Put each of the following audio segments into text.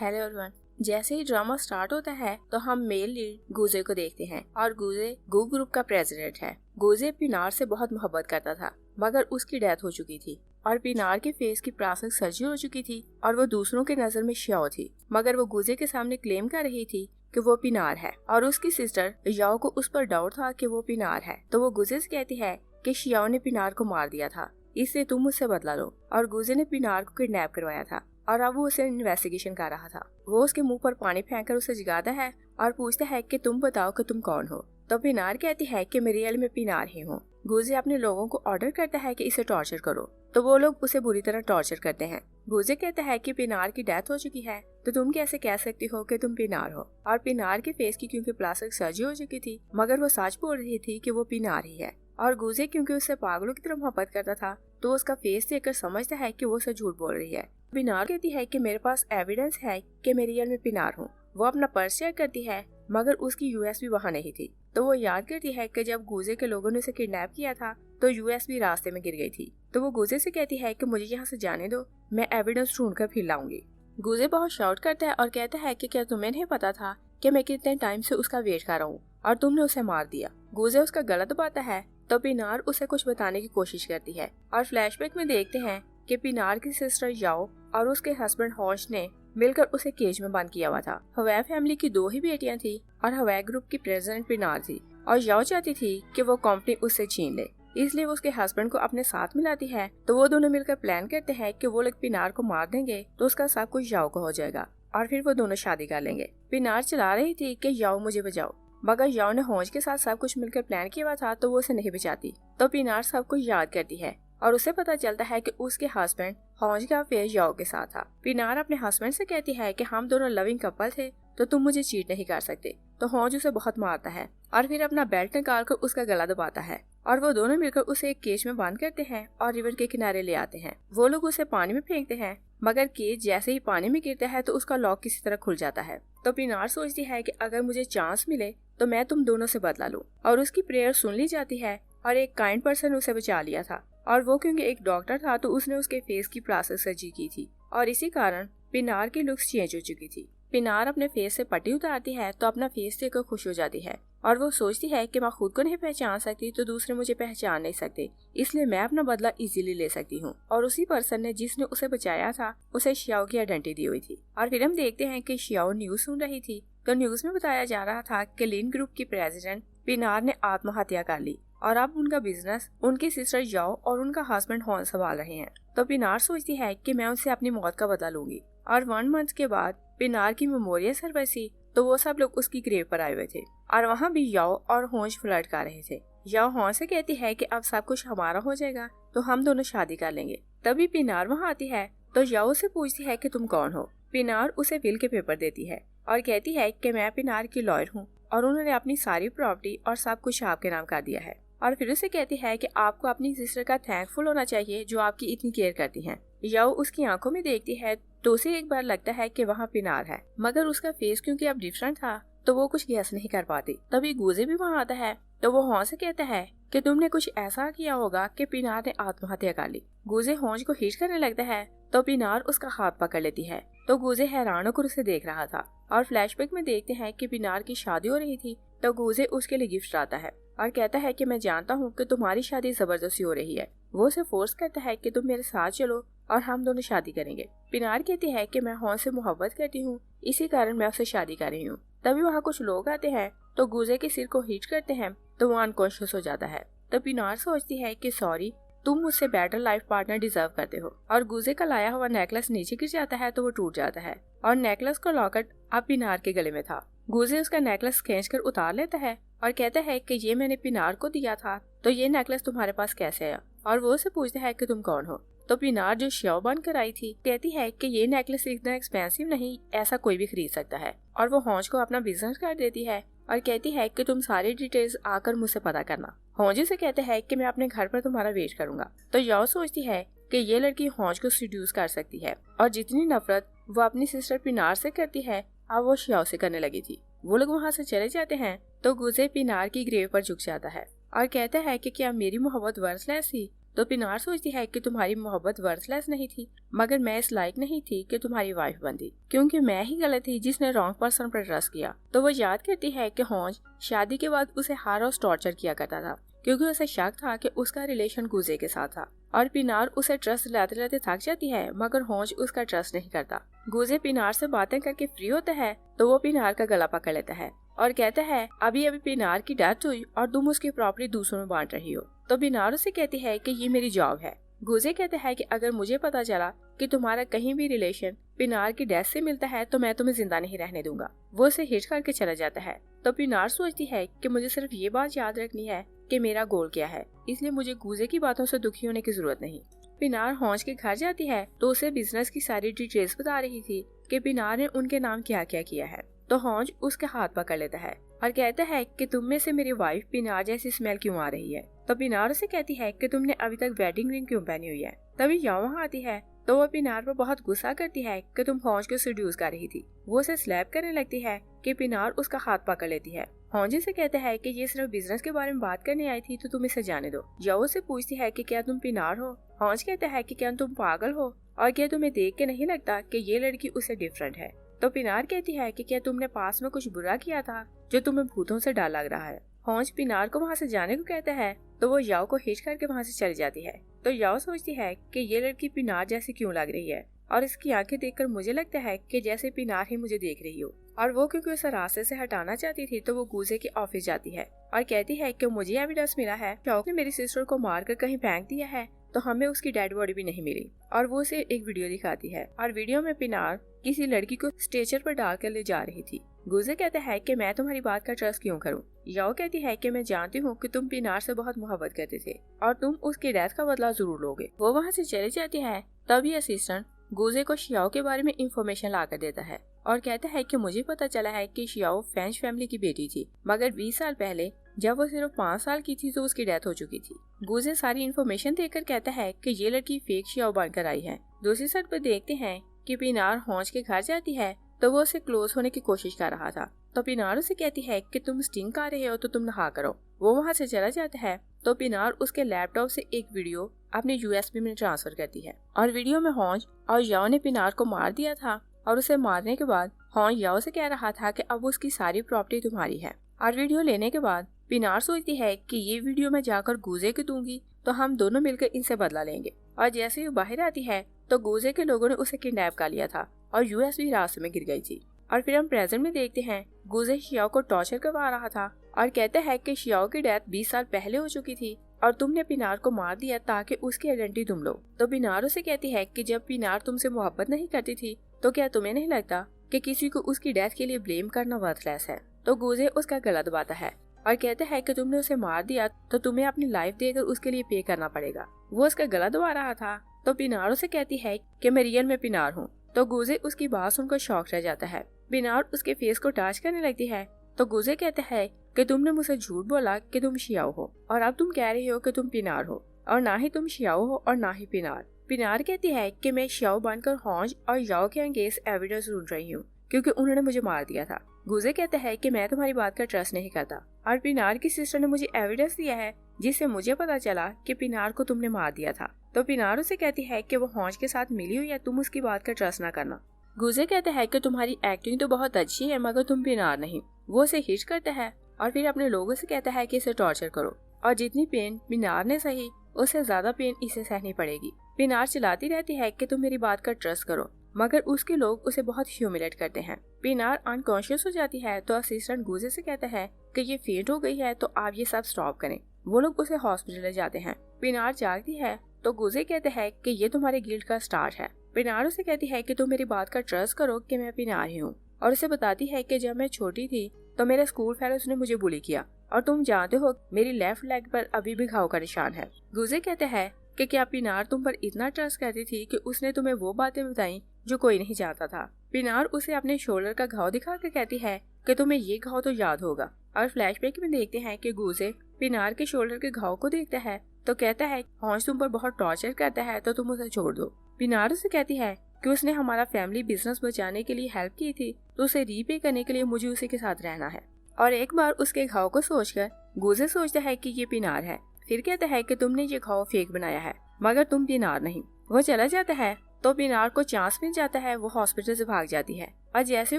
Hello everyone. जैसे ही drama start होता है तो हम मेल लीड गुजे को देखते हैं और गुजे गू ग्रुप का प्रेसिडेंट है। गुजे पिनार से बहुत मोहब्बत करता था मगर उसकी डेथ हो चुकी थी और पिनार के फेस की प्लास्टिक सर्जरी हो चुकी थी और वो दूसरों के नजर में श्याओ थी, मगर वो गुजे के सामने क्लेम कर रही थी कि वो पिनार है और उसकी सिस्टर याओ को उस पर डाउट था कि वो पिनार है। तो वो गुजे से कहती है कि श्याओ ने पिनार को मार दिया था, इसलिए तुम मुझसे बदला लो। और गुजे ने पिनार को किडनैप करवाया था और अब वो उसे इन्वेस्टिगेशन कर रहा था। वो उसके मुंह पर पानी फेंककर उसे जगाता है और पूछता है कि तुम बताओ कि तुम कौन हो। तो पिनार कहती है कि मैं रियल में पिनार ही हूँ। गुजे अपने लोगों को ऑर्डर करता है कि इसे टॉर्चर करो, तो वो लोग उसे बुरी तरह टॉर्चर करते हैं। गुजे कहता है कि पिनार की डेथ हो चुकी है तो तुम कैसे कह सकती हो कि तुम पिनार हो। और पिनार के फेस की क्योंकि प्लास्टिक सर्जरी हो चुकी थी मगर वो सच बोल रही थी कि वो पिनार ही है। और गुजे क्योंकि उससे पागलों की तरह मोहब्बत करता था तो उसका फेस देखकर समझता है कि वो उसे झूठ बोल रही है। पिनार कहती है कि मेरे पास एविडेंस है कि मैं रियल में पिनार हूँ। वो अपना पर्स चेक करती है मगर उसकी यूएसबी वहाँ नहीं थी। तो वो याद करती है कि जब गुजे के लोगों ने उसे किडनैप किया था तो यूएसबी रास्ते में गिर गई थी। तो वो गुजे से कहती है कि मुझे यहाँ से जाने दो, मैं एविडेंस ढूंढ कर फिर लाऊंगी। गुजे बहुत शाउट करता है और कहता है कि क्या तुम्हें नहीं पता था कि मैं कितने टाइम से उसका वेट कर रहा हूँ और तुमने उसे मार दिया। गुजे उसका गला दबाता है तो पिनार उसे कुछ बताने की कोशिश करती है और फ्लैशबैक में देखते हैं कि पिनार की सिस्टर याओ और उसके हस्बैंड हॉश ने मिलकर उसे केज में बंद किया हुआ था। हवाई फैमिली की 2 ही बेटियां थी और हवाई ग्रुप की प्रेसिडेंट पिनार थी और याओ चाहती थी कि वो कंपनी उससे छीन ले, इसलिए वो उसके हस्बैंड को अपने साथ मिलाती है। तो वो दोनों मिलकर प्लान करते हैं कि वो लोग पिनार को मार देंगे तो उसका सब कुछ याओ को हो जाएगा और फिर वो दोनों शादी कर लेंगे। पिनार चला रही थी कि याओ मुझे बचाओ, मगर याओ ने हॉन्ज के साथ सब कुछ मिलकर प्लान किया हुआ था तो वो उसे नहीं बचाती। तो पिनार सब कुछ याद करती है और उसे पता चलता है कि उसके हस्बैंड हॉन्ज का अफेयर याओ के साथ था। पिनार अपने हस्बैंड से कहती है कि हम दोनों लविंग कपल थे तो तुम मुझे चीट नहीं कर सकते। तो हॉन्ज उसे बहुत मारता है और फिर अपना बेल्ट निकाल कर उसका गला दबाता है और वो दोनों मिलकर उसे एक केज में बांध करते हैं और रिवर के किनारे ले आते हैं। वो लोग उसे पानी में फेंकते हैं मगर केज जैसे ही पानी में गिरता है तो उसका लॉक किसी तरह खुल जाता है। तो पिनार सोचती है कि अगर मुझे चांस मिले तो मैं तुम दोनों से बदला लूं। और उसकी प्रेयर सुन ली जाती है और एक काइंड पर्सन उसे बचा लिया था और वो क्योंकि एक डॉक्टर था तो उसने उसके फेस की प्लास्टिक सर्जरी की थी और इसी कारण पिनार की लुक्स चेंज हो चुकी थी। पिनार अपने फेस से पट्टी उतारती है तो अपना फेस देखकर खुश हो जाती है और वो सोचती है कि मैं खुद को नहीं पहचान सकती तो दूसरे मुझे पहचान नहीं सकते, इसलिए मैं अपना बदला इजीली ले सकती हूँ। और उसी पर्सन ने जिसने उसे बचाया था उसे श्याओ की आइडेंटिटी दी हुई थी। और फिर हम देखते हैं कि श्याओ न्यूज सुन रही थी तो न्यूज में बताया जा रहा था कि लिन ग्रुप की प्रेसिडेंट पिनार ने आत्महत्या कर ली और अब उनका बिजनेस उनकी सिस्टर याओ और उनका हस्बैंड हॉन संभाल रहे हैं। तो पिनार सोचती है कि मैं उनसे अपनी मौत का बदला लूंगी। और 1 मंथ के बाद पिनार की मेमोरियल सर्विस थी तो वो सब लोग उसकी ग्रेव पर आए हुए थे और वहाँ भी याओ और हॉन्ज फ्लर्ट कर रहे थे। याओ हॉन्ज से कहती है कि अब सब कुछ हमारा हो जाएगा तो हम दोनों शादी कर लेंगे। तभी पिनार वहाँ आती है तो याओ से पूछती है कि तुम कौन हो। पिनार उसे विल के पेपर देती है और कहती है कि मैं पिनार की लॉयर हूँ और उन्होंने अपनी सारी प्रॉपर्टी और सब कुछ आपके नाम कर दिया है। और फिर उसे कहती है कि आपको अपनी सिस्टर का थैंकफुल होना चाहिए जो आपकी इतनी केयर करती हैं। याओ उसकी आंखों में देखती है तो उसे एक बार लगता है कि वहाँ पिनार है, मगर उसका फेस क्योंकि अब डिफरेंट था तो वो कुछ गैस नहीं कर पाती। तभी गुजे भी वहाँ आता है तो वो हॉन्ज से कहता है कि तुमने कुछ ऐसा किया होगा कि पिनार ने आत्महत्या कर ली। गुजे हॉन्ज को हिट करने लगता है तो पिनार उसका हाथ पकड़ लेती है तो गुजे हैरान होकर उसे देख रहा था। और फ्लैशबैक में देखते हैं कि पिनार की शादी हो रही थी तो गुजे उसके लिए गिफ्ट लाता है और कहता है कि मैं जानता हूँ कि तुम्हारी शादी जबरदस्ती हो रही है। वो उसे फोर्स करता है कि तुम मेरे साथ चलो और हम दोनों शादी करेंगे। पिनार कहती है कि मैं हॉन्ज से मोहब्बत करती हूँ, इसी कारण मैं उससे शादी कर रही हूँ। तभी वहाँ कुछ लोग आते हैं तो गुजे के सिर को हिट करते हैं तो वो अनकॉन्शियस हो जाता है। तो पिनार सोचती है कि सॉरी, तुम मुझसे बेटर लाइफ पार्टनर डिजर्व करते हो। और गुजे का लाया हुआ नेकलेस नीचे गिर जाता है तो वो टूट जाता है और नेकलेस का लॉकेट अब पिनार के गले में था। गुजे उसका नेकलेस खींचकर उतार लेता है और कहता है कि ये मैंने पिनार को दिया था तो ये नेकलेस तुम्हारे पास कैसे आया। और वो उसे पूछता है कि तुम कौन हो। तो पिनार जो श्याओ बनकर आई थी कहती है कि ये नेकलेस इतना एक्सपेंसिव नहीं, ऐसा कोई भी खरीद सकता है। और वो हॉन्ज को अपना बिजनेस कर देती है और कहती है कि तुम सारी डिटेल्स आकर मुझसे पता करना। हॉन्ज से कहते हैं कि मैं अपने घर पर तुम्हारा वेट करूंगा। तो याओ सोचती है कि ये लड़की हॉन्ज को सीड्यूस कर सकती है और जितनी नफरत वो अपनी सिस्टर पिनार से करती है अब वो श्याओ से करने लगी थी। वो लोग वहाँ से चले जाते हैं तो गुजे पिनार की ग्रेव पर झुक जाता है और कहता है कि क्या मेरी मोहब्बत वर्थलेस थी। तो पिनार सोचती है कि तुम्हारी मोहब्बत वर्थलेस नहीं थी, मगर मैं इस लायक नहीं थी कि तुम्हारी वाइफ बनती, क्योंकि मैं ही गलत थी जिसने रॉन्ग पर्सन पर ट्रस्ट किया। तो वो याद करती है कि हॉन्ज शादी के बाद उसे हर रोज टॉर्चर किया करता था, क्योंकि उसे शक था कि उसका रिलेशन गुजे के साथ था। और पिनार उसे ट्रस्ट दिलाते दिलाते थक जाती है, मगर हॉन्ज उसका ट्रस्ट नहीं करता। गुजे पिनार से बातें करके फ्री होता है तो वो पिनार का गला पकड़ लेता है और कहता है अभी अभी पिनार की डेथ हुई और तुम उसकी प्रॉपर्टी दूसरों में बांट रही हो। तो पिनार उसे कहती है कि ये मेरी जॉब है। गुजे कहता है कि अगर मुझे पता चला कि तुम्हारा कहीं भी रिलेशन पिनार की डेथ से मिलता है तो मैं तुम्हें जिंदा नहीं रहने दूंगा। वो उसे हिट करके चला जाता है। तो पिनार सोचती है कि मुझे सिर्फ ये बात याद रखनी है कि मेरा गोल क्या है, इसलिए मुझे गुजे की बातों से दुखी होने की जरूरत नहीं। पिनार हॉन्ज के घर जाती है तो उसे बिजनेस की सारी डिटेल्स बता रही थी कि पिनार ने उनके नाम क्या क्या किया है। तो हॉन्ज उसके हाथ पकड़ लेता है और कहता है कि तुम में से मेरी वाइफ पिनार जैसी स्मेल क्यों आ रही है। तो पिनार उसे कहती है कि तुमने अभी तक वेडिंग रिंग क्यों पहनी हुई है। तभी याओ वहाँ आती है तो वो पिनार पर बहुत गुस्सा करती है कि तुम हॉन्ज को सेड्यूस कर रही थी। वो उसे स्लैप करने लगती है कि पिनार उसका हाथ पकड़ लेती है। हॉन्ज से कहता है कि ये सिर्फ बिजनेस के बारे में बात करने आई थी तो तुम इसे जाने दो। याओ से पूछती है कि क्या तुम पिनार हो। हॉन्ज कहता है कि क्या तुम पागल हो और क्या तुम्हें देख के नहीं लगता कि ये लड़की उससे डिफरेंट है। तो पिनार कहती है कि क्या तुमने पास में कुछ बुरा किया था जो तुम्हें भूतों से डर लग रहा है। हॉन्ज पिनार को वहाँ से जाने को कहता है तो वो याओ को हिट करके वहाँ से चली जाती है। तो याओ सोचती है कि ये लड़की पिनार जैसी क्यों लग रही है और इसकी आंखें देखकर मुझे लगता है कि जैसे पिनार ही मुझे देख रही हो। और वो क्योंकि उसे रास्ते से हटाना चाहती थी तो वो गुजे के ऑफिस जाती है और कहती है कि मुझे एविडेंस मिला है याओ ने मेरी सिस्टर को मारकर कहीं फेंक दिया है तो हमें उसकी डेड बॉडी भी नहीं मिली। और वो उसे एक वीडियो दिखाती है और वीडियो में पिनार किसी लड़की को स्ट्रेचर पर डालकर ले जा रही थी। गुजे कहता है कि मैं तुम्हारी बात का ट्रस्ट क्यों करूं। याओ कहती है कि मैं जानती हूँ कि तुम पिनार से बहुत मोहब्बत करते थे और तुम उसकी डेथ का बदला जरूर लोगे। वो वहाँ से चली जाती है। तभी असिस्टेंट गुजे को शियाओ के बारे में इंफॉर्मेशन ला कर देता है और कहता है कि मुझे पता चला है कि शियाओ फ्रेंच फैमिली की बेटी थी, मगर 20 साल पहले जब वो सिर्फ 5 साल की थी तो उसकी डेथ हो चुकी थी। गुजे सारी इन्फॉर्मेशन देकर कहता है कि ये लड़की फेक शियाओ बनकर आई है। दूसरी साइड पर देखते हैं कि पिनार हॉन्ज के घर जाती है तो वो उससे क्लोज होने की कोशिश कर रहा था। तो पिनार उसे कहती है कि तुम स्टिंग कर रहे हो तो तुम नहा करो। वो वहाँ से चला जाता है तो पिनार उसके लैपटॉप से एक वीडियो अपने यूएसबी में ट्रांसफर करती है और वीडियो में हॉन्ज और याओ ने पिनार को मार दिया था और उसे मारने के बाद हॉन्ज याओ से कह रहा था कि अब उसकी सारी प्रॉपर्टी तुम्हारी है। और वीडियो लेने के बाद पिनार सोचती है कि ये वीडियो मैं जाकर गुजे को दूंगी तो हम दोनों मिलकर इनसे बदला लेंगे। और जैसे ही बाहर आती है तो गुजे के लोगों ने उसे किडनैप कर लिया था और यूएसबी रास्ते में गिर गई थी। और फिर हम प्रेजेंट में देखते हैं गुजे शियाओ को टॉर्चर करवा रहा था और कहता है कि शियाओ की डेथ 20 साल पहले हो चुकी थी और तुमने पिनार को मार दिया ताकि उसकी आइडेंटिटी तुम लो। तो पिनार उसे कहती है कि जब पिनार तुमसे मोहब्बत नहीं करती थी तो क्या तुम्हें नहीं लगता कि किसी को उसकी डेथ के लिए ब्लेम करना वर्थलेस है। तो गुजे उसका गला दबाता है और कहता है कि तुमने उसे मार दिया तो तुम्हें अपनी लाइफ देकर उसके लिए पे करना पड़ेगा। वो उसका गला दबा रहा था तो पिनार उसे कहती है कि मैं रियल में पिनार हूँ। तो गुजे उसकी बात सुनकर शॉक रह जाता है। पिनार उसके फेस को टच करने लगती है तो गुजे कहता है कि तुमने मुझसे झूठ बोला कि तुम शियाओ हो और अब तुम कह रही हो कि तुम पिनार हो, और ना ही तुम शियाओ हो और ना ही पिनार। पिनार कहती है कि मैं शियाओ बनकर हॉन्ज और याओ के अगेंस्ट एविडेंस ढूंढ रही हूँ क्योंकि उन्होंने मुझे मार दिया था। गुजे कहता है कि मैं तुम्हारी बात का ट्रस्ट नहीं करता और पिनार की सिस्टर ने मुझे एविडेंस दिया है जिससे मुझे पता चला कि पिनार को तुमने मार दिया था। तो पिनार उसे कहती है कि वो हॉन्ज के साथ मिली हुई है, तुम उसकी बात का ट्रस्ट ना करना। गुजे कहता है कि तुम्हारी एक्टिंग तो बहुत अच्छी है मगर तुम पिनार नहीं। वो उसे हिट करता है और फिर अपने लोगों से कहता है कि इसे टॉर्चर करो और जितनी पेन पिनार ने सही उससे ज्यादा पेन इसे सहनी पड़ेगी। पिनार चिल्लाती रहती है कि तुम मेरी बात का ट्रस्ट करो, मगर उसके लोग उसे बहुत ह्यूमिलेट करते हैं। पिनार अनकॉन्शियस हो जाती है तो असिस्टेंट गुजे से कहता है कि ये फेंट हो गई है तो आप ये सब स्टॉप करें। वो लोग उसे हॉस्पिटल ले जाते हैं। पिनार जागती है तो गुजे कहते हैं कि ये तुम्हारे गिल्ट का स्टार्ट है। पिनार उसे कहती है कि तुम मेरी बात का ट्रस्ट करो कि मैं पिनार ही हूँ और उसे बताती है कि जब मैं छोटी थी तो मेरे स्कूल फेलोज ने मुझे बुली किया और तुम जानते हो मेरी लेफ्ट लेग पर अभी भी घाव का निशान है। गुजे कहते हैं कि क्या पिनार तुम पर इतना ट्रस्ट करती थी कि उसने तुम्हें वो बातें बताई जो कोई नहीं जानता था। पिनार उसे अपने शोल्डर का घाव दिखा कर कहती है कि तुम्हें ये घाव तो याद होगा। और फ्लैशबैक में देखते हैं कि गुजे पिनार के शोल्डर के घाव को देखता है तो कहता है हॉन्ज तुम पर बहुत टॉर्चर करता है तो तुम उसे छोड़ दो। पिनार उसे कहती है कि उसने हमारा फैमिली बिजनेस बचाने के लिए हेल्प की थी तो उसे रीपे करने के लिए मुझे उसी के साथ रहना है। और एक बार उसके घाव को सोचकर गुजे सोचता है कि ये पिनार है। फिर कहता है कि तुमने ये खौफ फेक बनाया है, मगर तुम पिनार नहीं। वो चला जाता है तो पिनार को चांस मिल जाता है, वो हॉस्पिटल से भाग जाती है और जैसे